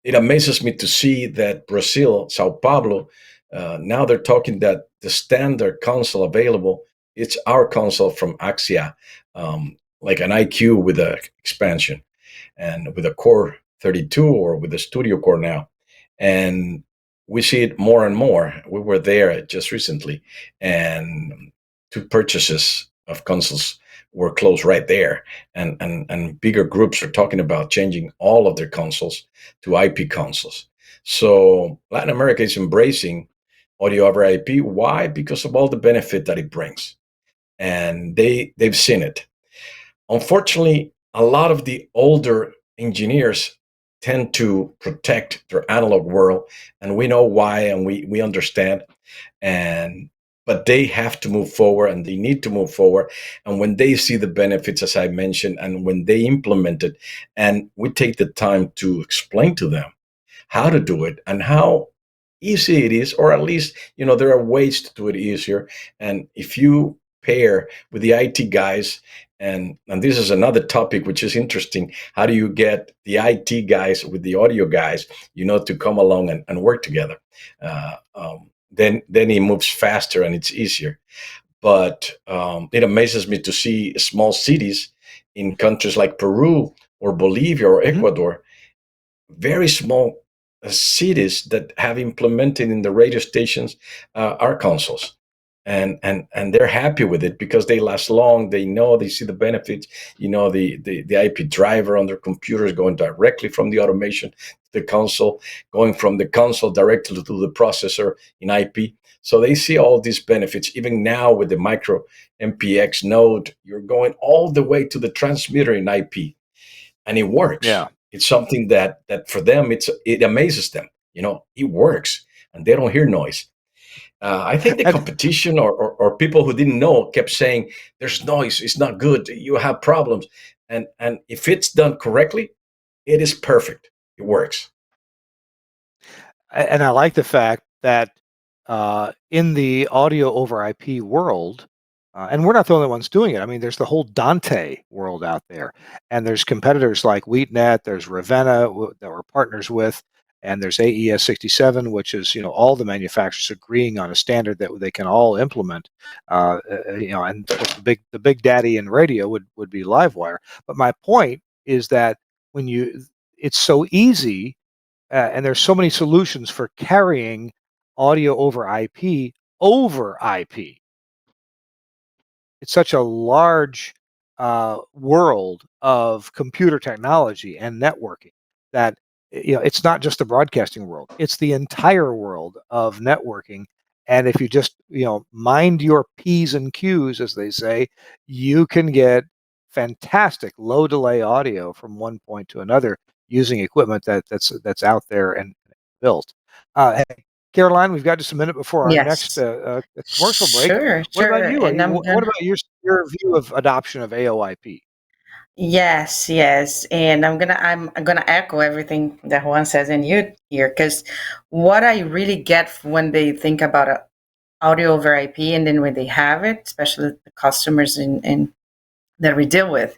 It amazes me to see that Brazil, Sao Paulo, now they're talking that the standard console available, it's our console from Axia, like an IQ with an expansion and with a Core 32 or with a Studio Core now. And we see it more and more. We were there just recently, and two purchases of consoles were closed right there. And bigger groups are talking about changing all of their consoles to IP consoles. So Latin America is embracing audio over IP. Why? Because of all the benefit that it brings. And they've seen it. Unfortunately, a lot of the older engineers tend to protect their analog world, and we know why, and we understand. And but they have to move forward, and they need to move forward. And when they see the benefits, as I mentioned, and when they implement it, and we take the time to explain to them how to do it and how easy it is, or at least there are ways to do it easier. And if you pair with the IT guys, and this is another topic which is interesting, how do you get the IT guys with the audio guys to come along and work together? Then it moves faster and it's easier. But it amazes me to see small cities in countries like Peru or Bolivia or Ecuador, very small cities that have implemented in the radio stations our consoles, and they're happy with it because they last long. They know, they see the benefits. The IP driver on their computers going directly from the automation to the console, going from the console directly to the processor in IP. So they see all these benefits. Even now with the micro MPX node, you're going all the way to the transmitter in IP, and it works. Yeah. It's something that for them it amazes them. It works, and they don't hear noise. I think the And competition or people who didn't know kept saying, "There's noise. It's not good. You have problems." And if it's done correctly, it is perfect. It works. and I like the fact that in the audio over IP world, and we're not the only ones doing it. I mean, there's the whole Dante world out there, and there's competitors like WheatNet. There's Ravenna that we're partners with, and there's AES 67, which is all the manufacturers agreeing on a standard that they can all implement. And of course the big daddy in radio would be Livewire. But my point is that when it's so easy and there's so many solutions for carrying audio over IP over IP. It's such a large world of computer technology and networking that it's not just the broadcasting world; it's the entire world of networking. And if you just mind your P's and Q's, as they say, you can get fantastic low delay audio from one point to another using equipment that's out there and built. Hey, Caroline, we've got just a minute before our next Yes. commercial break. Sure, What about sure. you? And I'm What gonna about your view of adoption of AOIP? Yes, yes. And I'm gonna echo everything that Juan says and you here, because what I really get when they think about audio over IP, and then when they have it, especially the customers in that we deal with,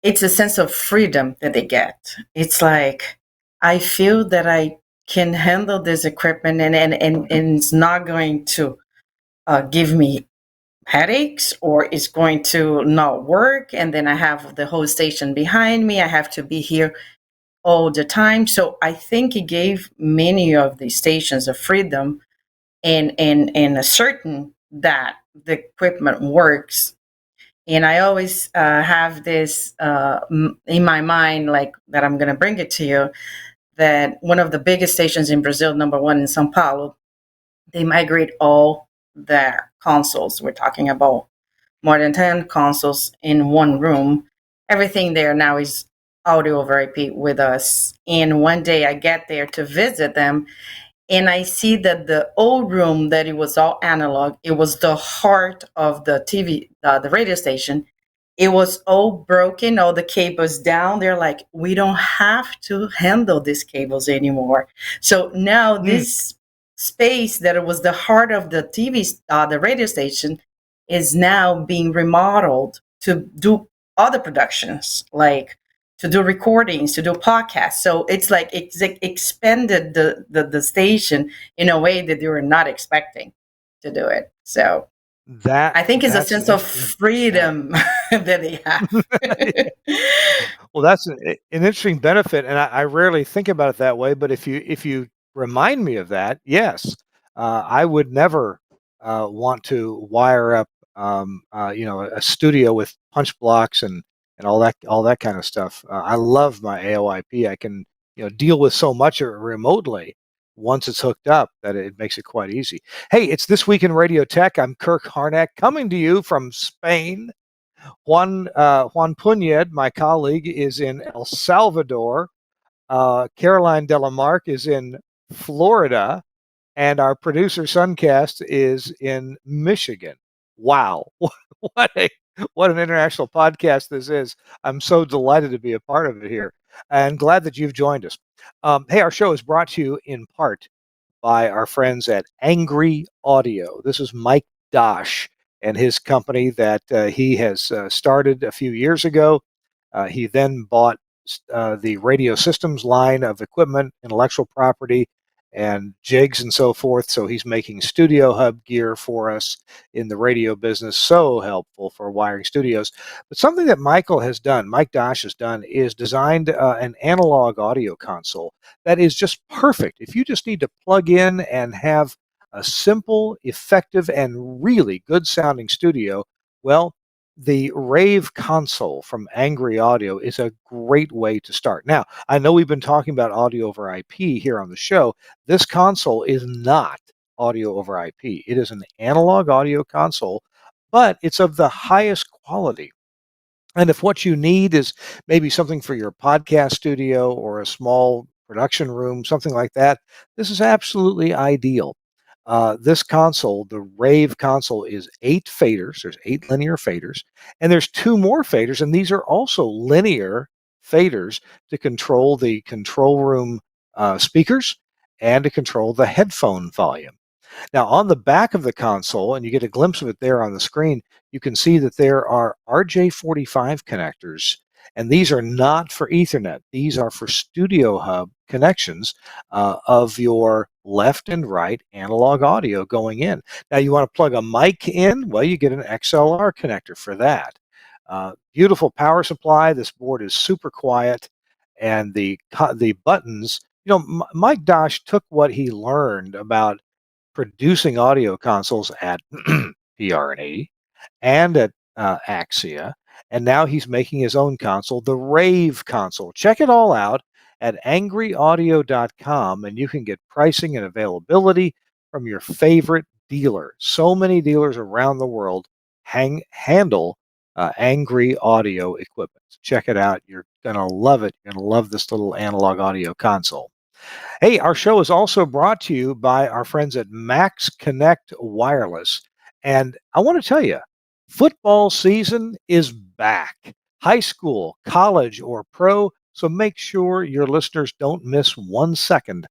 it's a sense of freedom that they get. It's like I feel that I can handle this equipment, and it's not going to give me headaches, or it's going to not work, and then I have the whole station behind me. I have to be here all the time. So I think it gave many of the stations a freedom and a certain that the equipment works. And I always have this in my mind, like that I'm going to bring it to you, that one of the biggest stations in Brazil, number one in Sao Paulo, they migrate all their consoles. We're talking about more than 10 consoles in one room. Everything there now is audio over IP with us. And one day I get there to visit them, and I see that the old room that it was all analog, it was the heart of the TV, the radio station. It was all broken, all the cables down. They're like, we don't have to handle these cables anymore. So now Mm, this space that it was the heart of the TV, the radio station, is now being remodeled to do other productions, like to do recordings, to do podcasts. So it's like it's expanded the station in a way that they were not expecting to do it. So I think it's a that's an sense of interesting. Yeah. freedom that they have. Well, that's an interesting benefit, and I rarely think about it that way. But if you remind me of that, yes, I would never want to wire up, a studio with punch blocks and all that kind of stuff. I love my AOIP. I can deal with so much remotely once it's hooked up that it makes it quite easy. Hey, it's This Week in Radio Tech. I'm Kirk Harnack coming to you from Spain. Juan Punyed, my colleague, is in El Salvador. Caroline Delamarque is in Florida, and our producer Suncast is in Michigan. Wow, what a what an international podcast this is! I'm so delighted to be a part of it here, and glad that you've joined us. Hey, our show is brought to you in part by our friends at Angry Audio. This is Mike Dosh and his company that he has started a few years ago. He then bought the radio systems line of equipment, intellectual property, and jigs and so forth. So he's making Studio Hub gear for us in the radio business. So helpful for wiring studios. But something that Mike Dosh has done, is designed an analog audio console that is just perfect. If you just need to plug in and have a simple, effective, and really good sounding studio, well, the Rave console from Angry Audio is a great way to start. Now, I know we've been talking about audio over IP here on the show. This console is not audio over IP. It is an analog audio console, but it's of the highest quality. And if what you need is maybe something for your podcast studio or a small production room, something like that, this is absolutely ideal. This console, the Rave console, is 8 faders. There's 8 linear faders, and there's 2 more faders, and these are also linear faders to control the control room speakers and to control the headphone volume. Now, on the back of the console, and you get a glimpse of it there on the screen, you can see that there are RJ45 connectors, and these are not for Ethernet. These are for Studio Hub connections of your left and right analog audio going in. Now, you want to plug a mic in? Well, you get an XLR connector for that. Beautiful power supply. This board is super quiet, and the buttons. Mike Dosh took what he learned about producing audio consoles at PRE and at Axia, and now he's making his own console, the Rave console. Check it all out at angryaudio.com, and you can get pricing and availability from your favorite dealer. So many dealers around the world handle Angry Audio equipment. Check it out. You're going to love it. You're going to love this little analog audio console. Hey, our show is also brought to you by our friends at Max Connect Wireless. And I want to tell you, football season is back. High school, college, or pro. So make sure your listeners don't miss 1 second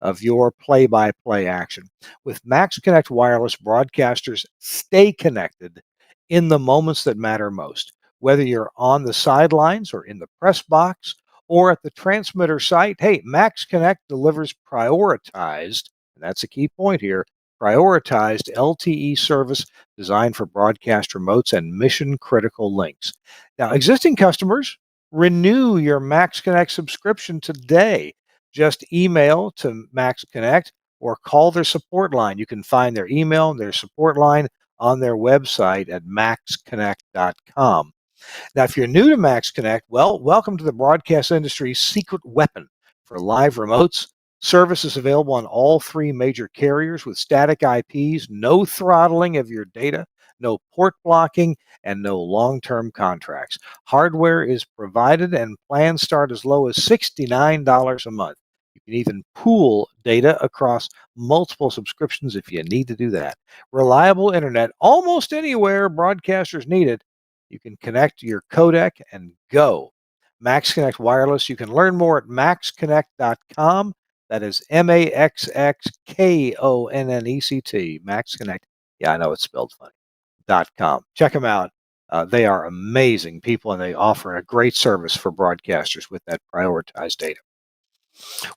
of your play-by-play action. With Max Connect Wireless, broadcasters stay connected in the moments that matter most. Whether you're on the sidelines or in the press box, or at the transmitter site, hey, Max Connect delivers prioritized, and that's a key point here, prioritized LTE service designed for broadcast remotes and mission critical links. Now, existing customers, renew your Max Connect subscription today. Just email to Max Connect or call their support line. You can find their email and their support line on their website at maxconnect.com. Now, if you're new to Max Connect, well, welcome to the broadcast industry's secret weapon for live remotes. Services available on all 3 major carriers with static IPs, no throttling of your data, no port blocking, and no long-term contracts. Hardware is provided and plans start as low as $69 a month. You can even pool data across multiple subscriptions if you need to do that. Reliable internet almost anywhere broadcasters need it. You can connect your codec and go. Max Connect Wireless. You can learn more at maxconnect.com. That is MAXXKONNECT. Max Connect. Yeah, I know it's spelled funny. .com. Check them out. They are amazing people, and they offer a great service for broadcasters with that prioritized data.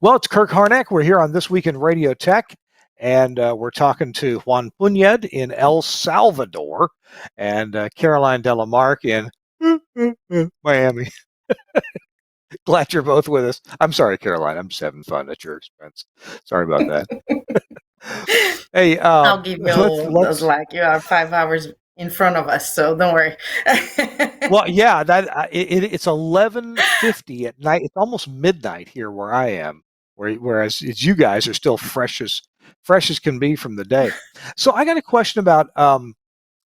Well, it's Kirk Harnack. We're here on This Week in Radio Tech, and we're talking to Juan Punyed in El Salvador and Caroline Delamarque in Miami. Glad you're both with us. I'm sorry, Caroline. I'm just having fun at your expense. Sorry about that. Hey, I'll give you those, like, you are 5 hours in front of us, so don't worry. Well, yeah, it's 11:50 at night. It's almost midnight here where I am, whereas you guys are still fresh as can be from the day. So I got a question about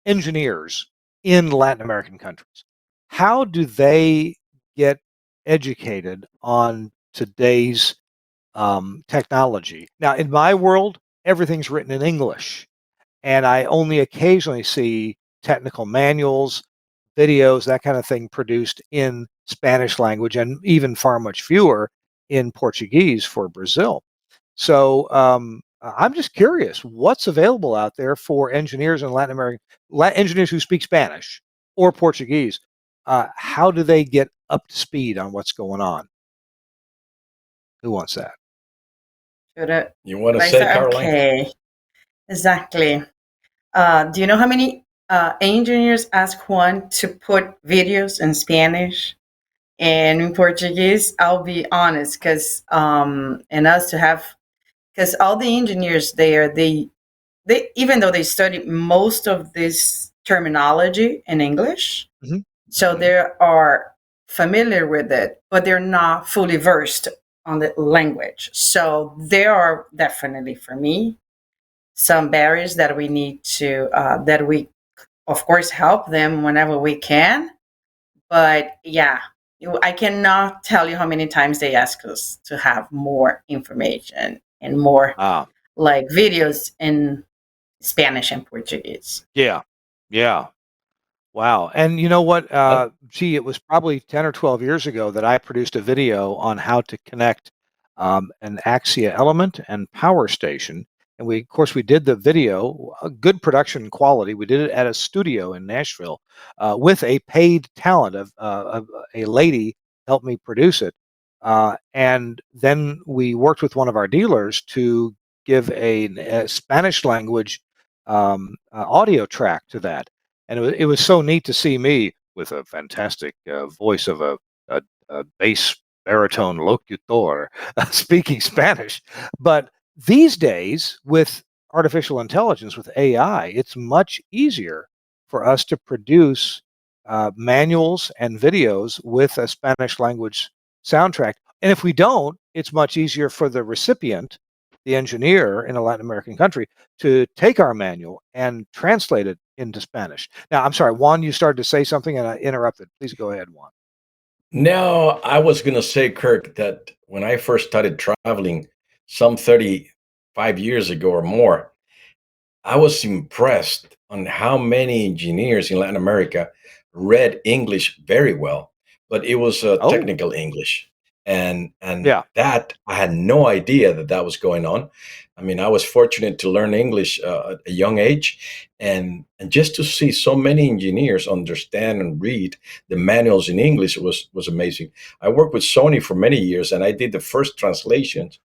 engineers in Latin American countries. How do they get educated on today's technology? Now, in my world, everything's written in English, and I only occasionally see technical manuals, videos, that kind of thing produced in Spanish language, and even far much fewer in Portuguese for Brazil. So I'm just curious, what's available out there for engineers in Latin America, engineers who speak Spanish or Portuguese? How do they get up to speed on what's going on? Who wants that? You want to Right, say, Caroline? okay, exactly. Do you know how many engineers ask Juan to put videos in Spanish and in Portuguese? I'll be honest, because and us to have, because all the engineers there, they even though they study most of this terminology in English, Mhm. so they are familiar with it, but they're not fully versed on the language. So there are definitely, for me, some barriers that we need to that we of course help them whenever we can. But yeah, I cannot tell you how many times they ask us to have more information and more Ah, like videos in Spanish and Portuguese. yeah, yeah. Wow. And you know what? Uh, Gee, it was probably 10 or 12 years ago that I produced a video on how to connect an Axia element and power station. And we, of course, we did the video, good production quality. We did it at a studio in Nashville with a paid talent of a lady helped me produce it. And then we worked with one of our dealers to give a Spanish language audio track to that, and it was so neat to see me with a fantastic voice of a bass baritone locutor speaking Spanish. But these days, with artificial intelligence, with AI, it's much easier for us to produce manuals and videos with a Spanish language soundtrack. And if we don't, it's much easier for the recipient, the engineer in a Latin American country, to take our manual and translate it into Spanish. Now, I'm sorry, Juan, you started to say something and I interrupted. Please go ahead, Juan. No, I was going to say, Kirk, that when I first started traveling some 35 years ago or more, I was impressed on how many engineers in Latin America read English very well, but it was Oh, technical English, and yeah. that I had no idea that that was going on. I mean, I was fortunate to learn English at a young age, and just to see so many engineers understand and read the manuals in English was amazing. I worked with Sony for many years, and I did the first translations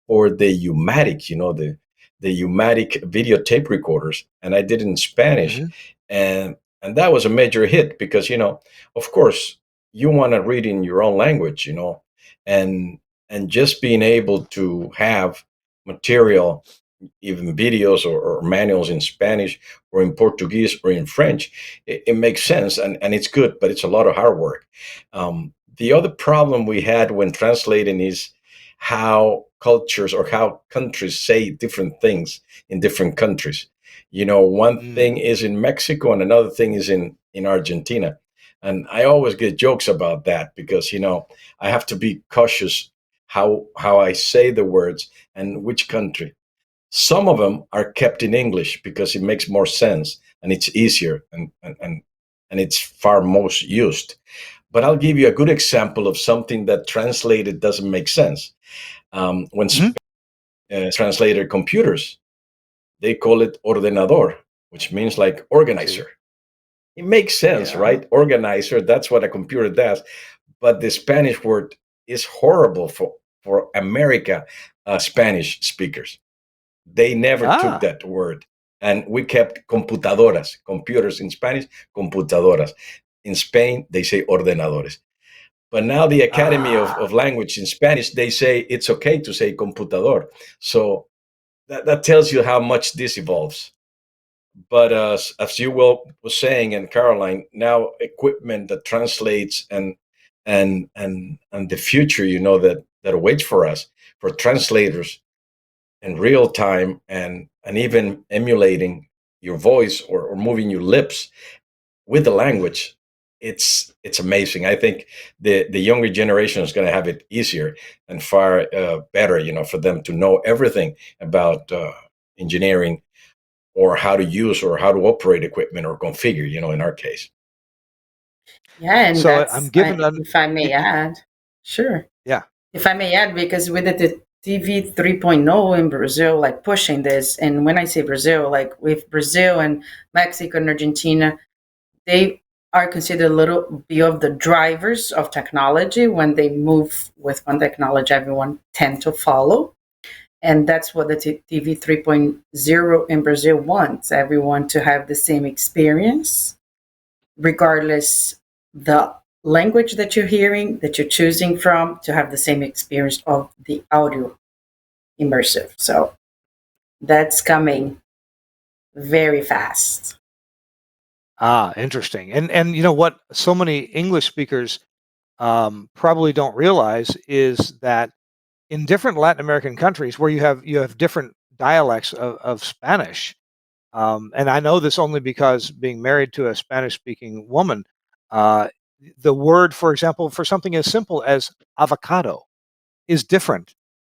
or the Umatic, the Umatic video tape recorders, and I did it in Spanish, Hmm. and that was a major hit because of course, you want to read in your own language, and and just being able to have material, even videos or manuals in Spanish or in Portuguese or in French, it makes sense and it's good, but it's a lot of hard work. The other problem we had when translating is how cultures or how countries say different things in different countries. One Mm. thing is in Mexico and another thing is in Argentina. And I always get jokes about that because I have to be cautious how I say the words and which country. Some of them are kept in English because it makes more sense and it's easier and it's far most used. But I'll give you a good example of something that translated doesn't make sense. When Hmm. translated computers, they call it ordenador, which means like I see. organizer. It makes sense, Yeah. right? Organizer, that's what a computer does. But the Spanish word is horrible for America Spanish speakers. They never took Ah. that word. And we kept computadoras, computers in Spanish, computadoras. In Spain, they say ordenadores. But now the Academy Ah. of Language in Spanish, they say it's okay to say computador. So that tells you how much this evolves. But as you was saying, and Caroline, now equipment that translates and the future, that awaits for us for translators in real time and even emulating your voice or moving your lips with the language, it's amazing. I think the younger generation is going to have it easier and far better, for them to know everything about engineering or how to use or how to operate equipment or configure, in our case. Yeah, and So I'm that's given an, if I may y- add, sure. yeah. If I may add, because with the TV 3.0 in Brazil, like pushing this, and when I say Brazil, like with Brazil and Mexico and Argentina, they are considered a little bit of the drivers of technology. When they move with one technology, everyone tend to follow. And that's what the TV 3.0 in Brazil wants, everyone to have the same experience, regardless the language that you're hearing, that you're choosing from, to have the same experience of the audio immersive. So that's coming very fast. Ah, interesting. And you know what? So many English speakers probably don't realize is that in different Latin American countries where you have different dialects of Spanish, and I know this only because being married to a Spanish-speaking woman, uh, the word, for example, for something as simple as avocado is different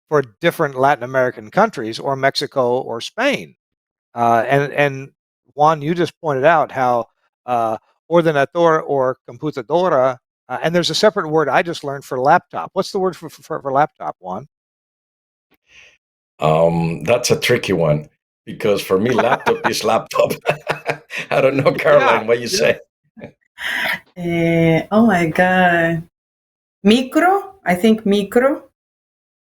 for different Latin American countries or Mexico or Spain. And Juan, you just pointed out how ordenador or computadora, and there's a separate word I just learned for laptop. What's the word for laptop, Juan? That's a tricky one because for me, laptop is laptop. I don't know, Yeah, Caroline, what you yeah. say. Oh my God. Micro? I think micro.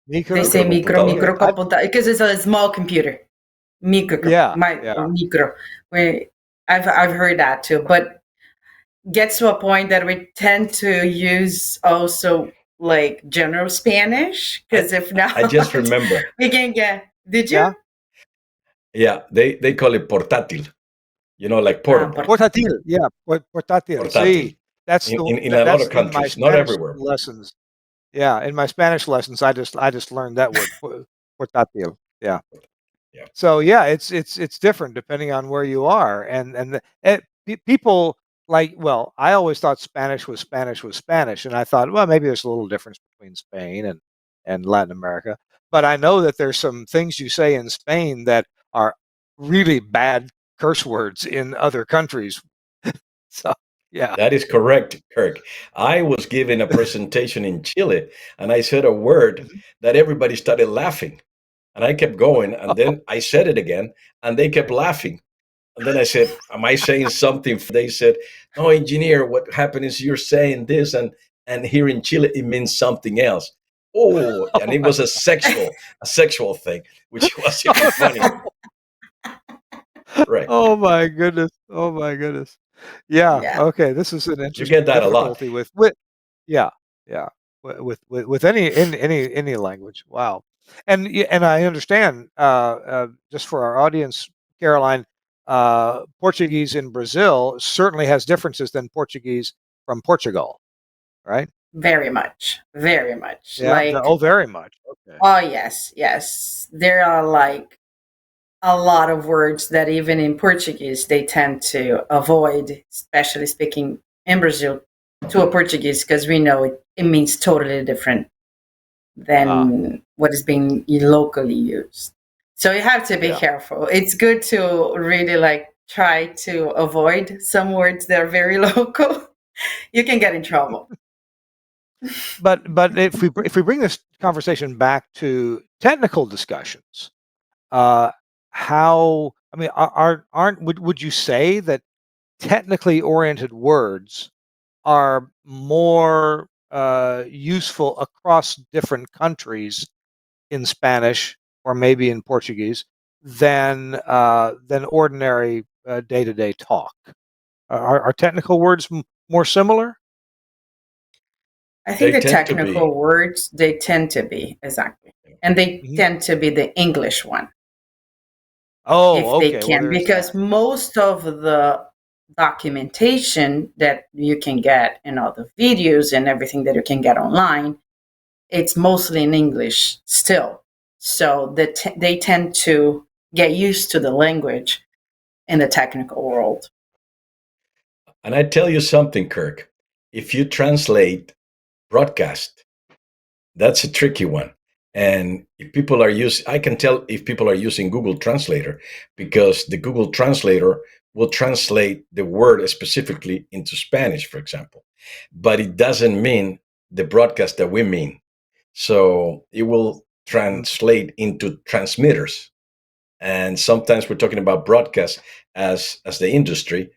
They Micro? say micro, Microcomputador. Okay. micro computador, because it's a small computer. Micro, Yeah, yeah. micro. I've heard that too, but gets to a point that we tend to use also like general Spanish, I, because if I just not, remember. we can get. Did you? Yeah. Yeah, they call it portátil, like portable, Portátil. Portátil. Yeah, portátil. portátil. See, that's In a lot that's of in my countries, not Spanish everywhere. lessons. Yeah, in my Spanish lessons, I just learned that word, portátil. Yeah. Yeah. So yeah, it's different depending on where you are, and people like. Well, I always thought Spanish was Spanish, and I thought, well, maybe there's a little difference between Spain and Latin America. But I know that there's some things you say in Spain that are really bad curse words in other countries. So yeah. That is correct, Kirk. I was giving a presentation in Chile and I said a word Mhm. that everybody started laughing. And I kept going and then I said it again and they kept laughing. And then I said, am I saying something? They said, no, engineer, what happened is you're saying this and here in Chile it means something else. Oh, and Oh it my. was a sexual thing, which was even Oh funnier. no. Right. Oh my goodness. Oh my goodness. Yeah. Yeah, Okay. This is an You get interesting that a lot. difficulty with yeah, yeah. With any in any language. Wow. And I understand just for our audience, Caroline, Portuguese in Brazil certainly has differences than Portuguese from Portugal, right? very much, very much. Yeah. Oh, very much. Okay. Oh yes, yes. There are like a lot of words that even in Portuguese they tend to avoid, especially speaking in Brazil to a Portuguese, because we know it means totally different Ah, than what is being locally used. So you have to be yeah. careful. It's good to really like try to avoid some words that are very local. You can get in trouble. But if we bring this conversation back to technical discussions, uh, how I mean, aren't would you say that technically oriented words are more useful across different countries in Spanish or maybe in Portuguese than ordinary day-to-day talk? Are technical words more similar? I think They the tend to be. technical words, they tend to be, exactly. And they Mhm. tend to be the English one, if Oh, they okay. Well, can, there is that. because most of the documentation that you can get in all the videos and everything that you can get online, it's mostly in English still. So they tend to get used to the language in the technical world. And I tell you something, Kirk. If you translate broadcast, that's a tricky one. And if people are using, I can tell if people are using Google Translator because the Google Translator will translate the word specifically into Spanish, for example. But it doesn't mean the broadcast that we mean. So it will Mhm. translate into transmitters. And sometimes we're talking about broadcast as the industry,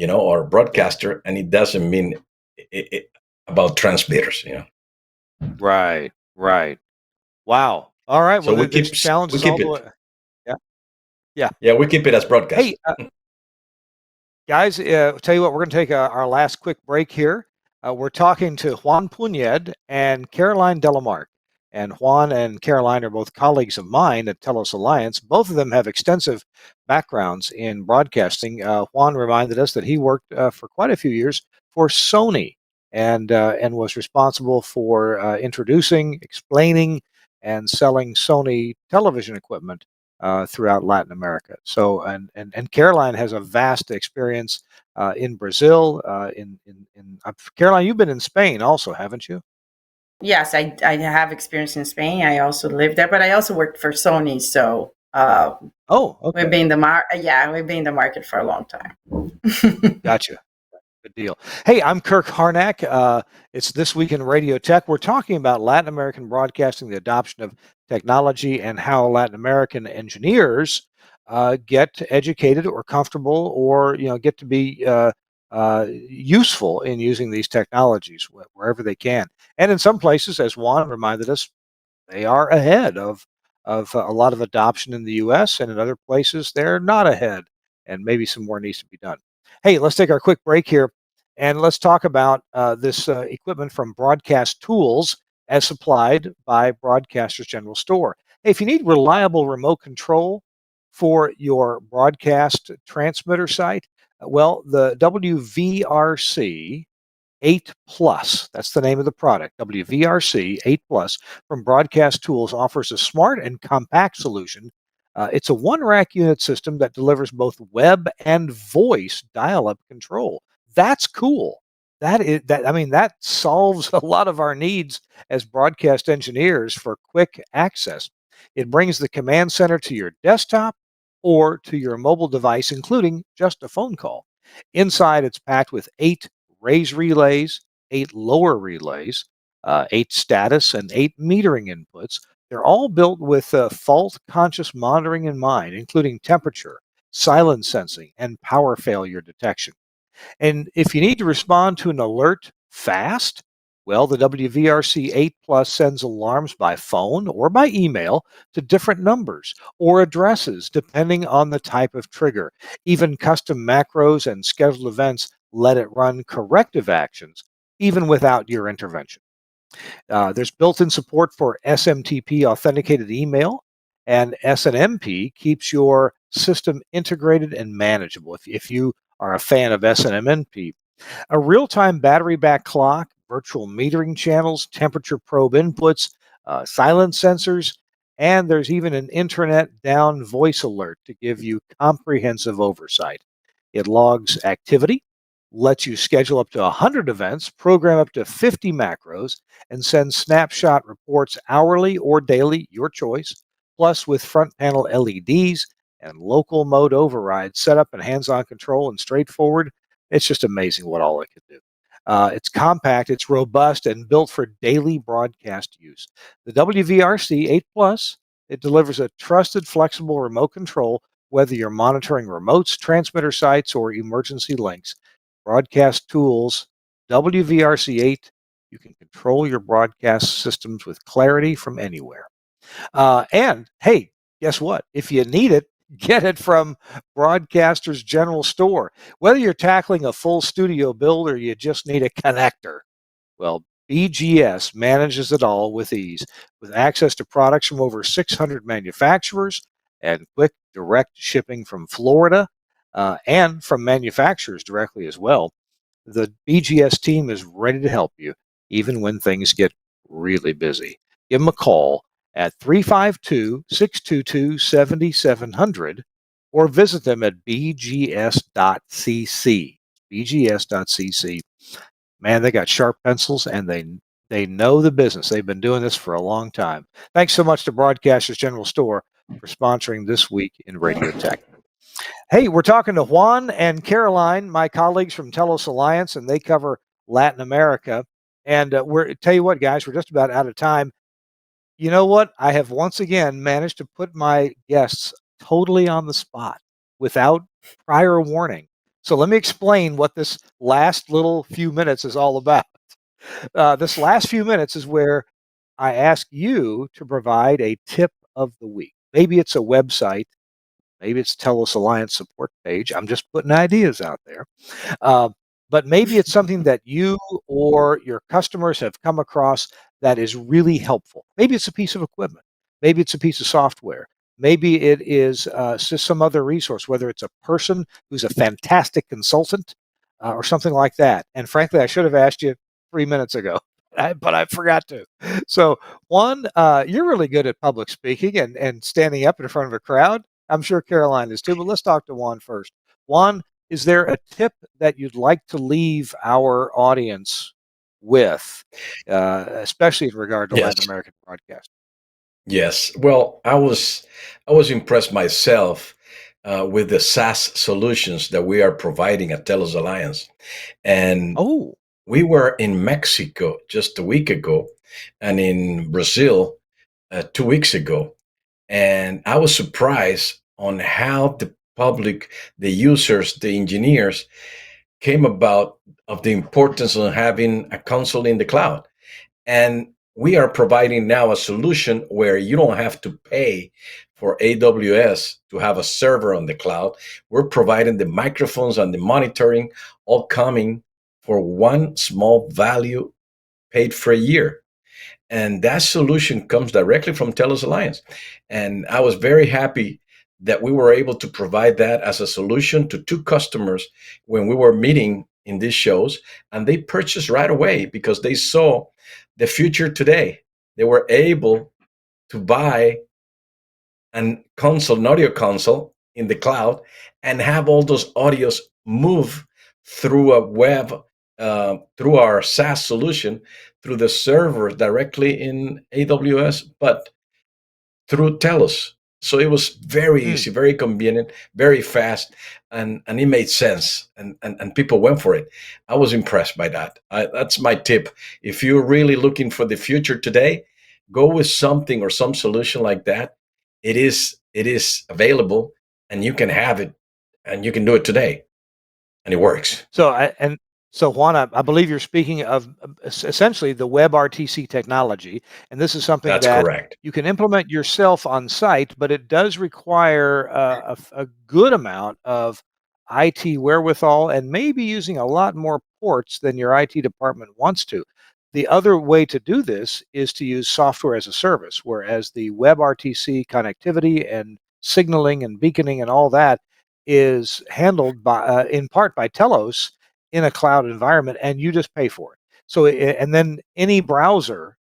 or Yeah. broadcaster, and it doesn't mean it about transmitters. Right. Right. Wow. All right. So Well, this challenge we is all keep the it. way. Yeah. Yeah. Yeah, we keep it as broadcast. Hey, guys, tell you what, we're going to take our last quick break here. We're talking to Juan Punyed and Caroline Delamarque. And Juan and Caroline are both colleagues of mine at Telos Alliance. Both of them have extensive backgrounds in broadcasting. Juan reminded us that he worked for quite a few years for Sony and was responsible for introducing, explaining, and selling Sony television equipment throughout Latin America. So, and Caroline has a vast experience in Brazil. Caroline, you've been in Spain also, haven't you? Yes, I have experience in Spain. I also lived there, but I also worked for Sony. So Oh, okay, we've been we've been in the market for a long time. gotcha. Good deal. Hey, I'm Kirk Harnack. It's This Week in Radio Tech. We're talking about Latin American broadcasting, the adoption of technology, and how Latin American engineers get educated or comfortable, or get to be useful in using these technologies wherever they can. And in some places, as Juan reminded us, they are ahead of a lot of adoption in the U.S., and in other places they're not ahead, and maybe some more needs to be done. Hey, let's take our quick break here, and let's talk about this equipment from Broadcast Tools as supplied by Broadcasters General Store. Hey, if you need reliable remote control for your broadcast transmitter site, well, the WVRC 8 Plus. That's the name of the product. WVRC 8 Plus from Broadcast Tools offers a smart and compact solution. It's a one rack unit system that delivers both web and voice dial up control. That's cool. That solves a lot of our needs as broadcast engineers for quick access. It brings the command center to your desktop or to your mobile device, including just a phone call. Inside, it's packed with 8 raise relays, 8 lower relays, 8 status, and 8 metering inputs. They're all built with fault conscious monitoring in mind, including temperature, silence sensing, and power failure detection. And if you need to respond to an alert fast, well, the WVRC 8 Plus sends alarms by phone or by email to different numbers or addresses, depending on the type of trigger. Even custom macros and scheduled events let it run corrective actions, even without your intervention. There's built-in support for SMTP authenticated email, and SNMP keeps your system integrated and manageable. If you are a fan of SNMP, a real-time battery-back clock, virtual metering channels, temperature probe inputs, silence sensors, and there's even an internet down voice alert to give you comprehensive oversight. It logs activity, lets you schedule up to 100 events, program up to 50 macros, and send snapshot reports hourly or daily, your choice, plus with front panel LEDs and local mode override setup and hands-on control and straightforward. It's just amazing what all it can do. It's compact, it's robust, and built for daily broadcast use. The WVRC 8 Plus, it delivers a trusted, flexible remote control, whether you're monitoring remotes, transmitter sites, or emergency links. Broadcast Tools, WVRC 8, you can control your broadcast systems with clarity from anywhere. And hey, guess what? If you need it, get it from Broadcasters General Store. Whether you're tackling a full studio build or you just need a connector, well, BGS manages it all with ease, with access to products from over 600 manufacturers and quick direct shipping from Florida and from manufacturers directly as well. The BGS team is ready to help you, even when things get really busy. Give them a call at 352-622-7700 or visit them at bgs.cc. bgs.cc. Man, they got sharp pencils and they know the business. They've been doing this for a long time. Thanks so much to Broadcasters General Store for sponsoring This Week in Radio Tech. Hey, we're talking to Juan and Caroline, my colleagues from Telos Alliance, and they cover Latin America. And tell you what, guys, we're just about out of time. You know what? I have once again managed to put my guests totally on the spot without prior warning. So let me explain what this last little few minutes is all about. This last few minutes is where I ask you to provide a tip of the week. Maybe it's a website, maybe it's TELUS Alliance support page. I'm just putting ideas out there. Uh, but maybe it's something that you or your customers have come across that is really helpful. Maybe it's a piece of equipment. Maybe it's a piece of software. Maybe it is just some other resource, whether it's a person who's a fantastic consultant or something like that. And frankly, I should have asked you 3 minutes ago, but I forgot to. So, Juan, you're really good at public speaking and standing up in front of a crowd. I'm sure Caroline is too, but let's talk to Juan first. Juan, is there a tip that you'd like to leave our audience with, especially in regard to Yes. Latin American broadcast? Yes. Well, I was impressed myself with the SaaS solutions that we are providing at TELUS Alliance, and Oh, we were in Mexico just a week ago, and in Brazil 2 weeks ago, and I was surprised on how the public, the users, the engineers came about of the importance of having a console in the cloud. And we are providing now a solution where you don't have to pay for AWS to have a server on the cloud. We're providing the microphones and the monitoring all coming for one small value paid for a year. And that solution comes directly from TELUS Alliance. And I was very happy that we were able to provide that as a solution to two customers when we were meeting in these shows. And they purchased right away because they saw the future today. They were able to buy an console, an audio console in the cloud, and have all those audios move through a web, through our SaaS solution, through the server directly in AWS, but through TELUS. So it was very mm. easy, very convenient, very fast, and it made sense, and people went for it. I was impressed by that. That's my tip. If you're really looking for the future today, go with something or some solution like that. It is available, and you can have it, and you can do it today, and it works. So Juan, I believe you're speaking of essentially the WebRTC technology, and this is something That's that correct. you can implement yourself on site, but it does require a good amount of IT wherewithal and maybe using a lot more ports than your IT department wants to. The other way to do this is to use software as a service, whereas the WebRTC connectivity and signaling and beaconing and all that is handled by, in part by Telos in a cloud environment, and you just pay for it. So, and then any browser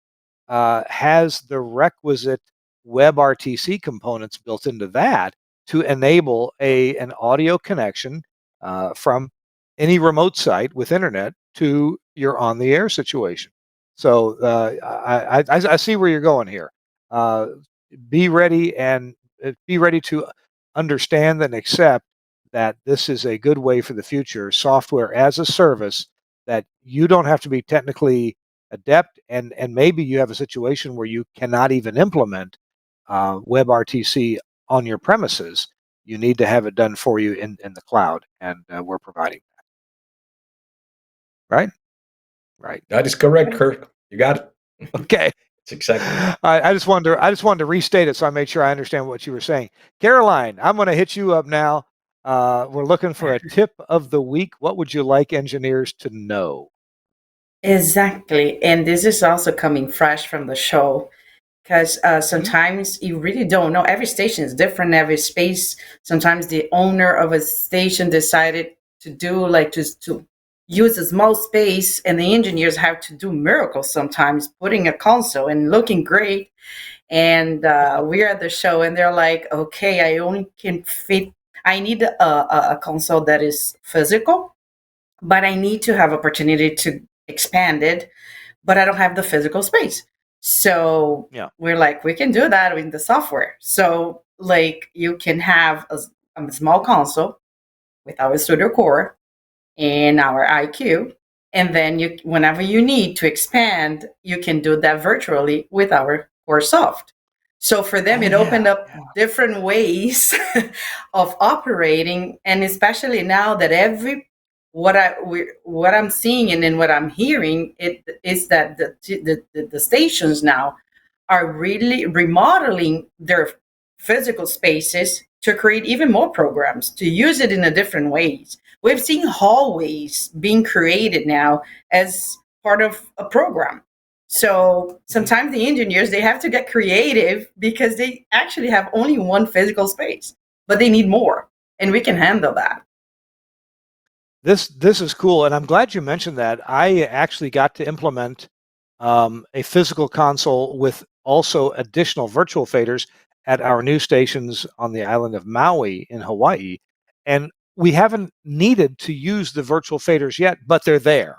has the requisite WebRTC components built into that to enable an audio connection from any remote site with internet to your on the air situation. So I see where you're going here. Uh, be ready and be ready to understand and accept that this is a good way for the future, software as a service, that you don't have to be technically adept, and maybe you have a situation where you cannot even implement WebRTC on your premises. You need to have it done for you in the cloud, and we're providing that. Right? Right. That is correct, Kirk. You got it. Okay. It's exactly. I just wanted to restate it so I made sure I understand what you were saying. Caroline, I'm going to hit you up now. We're looking for a tip of the week. What would you like engineers to know? Exactly. And this is also coming fresh from the show because sometimes you really don't know. Every station is different, every space. Sometimes the owner of a station decided to do like to use a small space, and the engineers have to do miracles sometimes, putting a console and looking great. And we're at the show, and they're like, okay, I only can fit, I need a console that is physical, but I need to have opportunity to expand it, but I don't have the physical space. So Yeah. we're like, we can do that with the software. So like you can have a small console with our Studio Core and our IQ, and then you, whenever you need to expand, you can do that virtually with our Core Soft. So for them, it opened up different ways of operating, and especially now that what I'm seeing and then what I'm hearing it is that the stations now are really remodeling their physical spaces to create even more programs, to use it in a different ways. We've seen hallways being created now as part of a program. So sometimes the engineers, they have to get creative because they actually have only one physical space, but they need more, and we can handle that. This is cool, and I'm glad you mentioned that. I actually got to implement a physical console with also additional virtual faders at our new stations on the island of Maui in Hawaii, and we haven't needed to use the virtual faders yet, but they're there.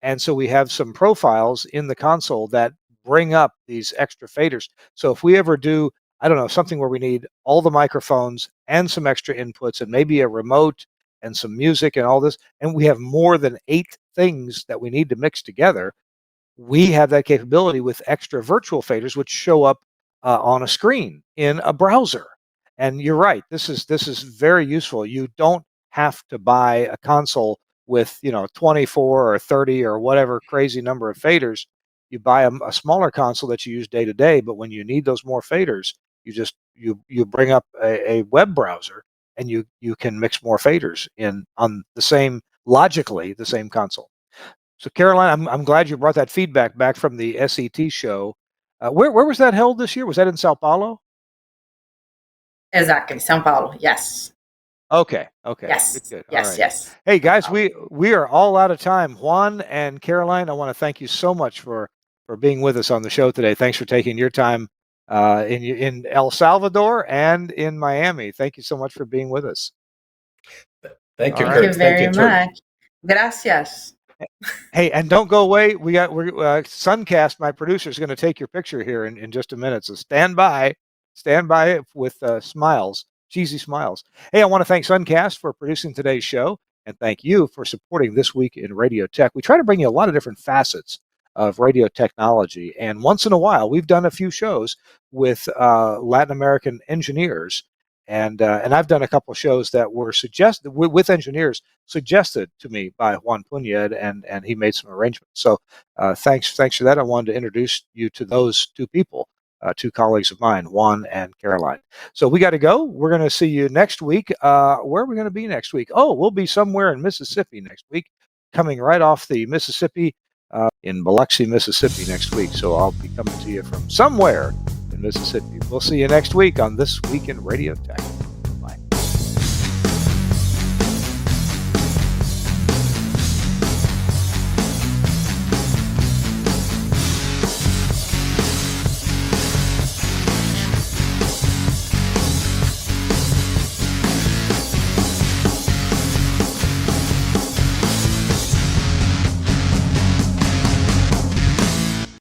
And so we have some profiles in the console that bring up these extra faders. So if we ever do, I don't know, something where we need all the microphones and some extra inputs and maybe a remote and some music and all this, and we have more than 8 things that we need to mix together, we have that capability with extra virtual faders, which show up on a screen in a browser. And you're right. This is very useful. You don't have to buy a console with 24 or 30 or whatever crazy number of faders. You buy a smaller console that you use day to day. But when you need those more faders, you bring up a web browser and you can mix more faders in on the same logically the same console. So, Caroline, I'm glad you brought that feedback back from the SET show. Where was that held this year? Was that in Sao Paulo? Exactly, São Paulo. Yes. Okay. Yes. Good. All Yes. right. Yes. Hey guys, we are all out of time. Juan and Caroline, I want to thank you so much for being with us on the show today. Thanks for taking your time in El Salvador and in Miami. Thank you so much for being with us. Thank you, All Thank right. you Kurt. Thank very you, Kurt. much. Gracias. Hey, and don't go away. We're Suncast, my producer, is going to take your picture here in just a minute. So stand by with smiles, cheesy smiles. Hey, I want to thank Suncast for producing today's show, and thank you for supporting This Week in Radio Tech. We try to bring you a lot of different facets of radio technology, and once in a while, we've done a few shows with Latin American engineers. And I've done a couple of shows that were suggested with engineers suggested to me by Juan Punyed, and he made some arrangements. So thanks for that. I wanted to introduce you to those two people, two colleagues of mine, Juan and Caroline. So we got to go. We're going to see you next week. Where are we going to be next week? Oh, we'll be somewhere in Mississippi next week, coming right off the Mississippi in Biloxi, Mississippi next week. So I'll be coming to you from somewhere in Mississippi. We'll see you next week on This Week in Radio Tech.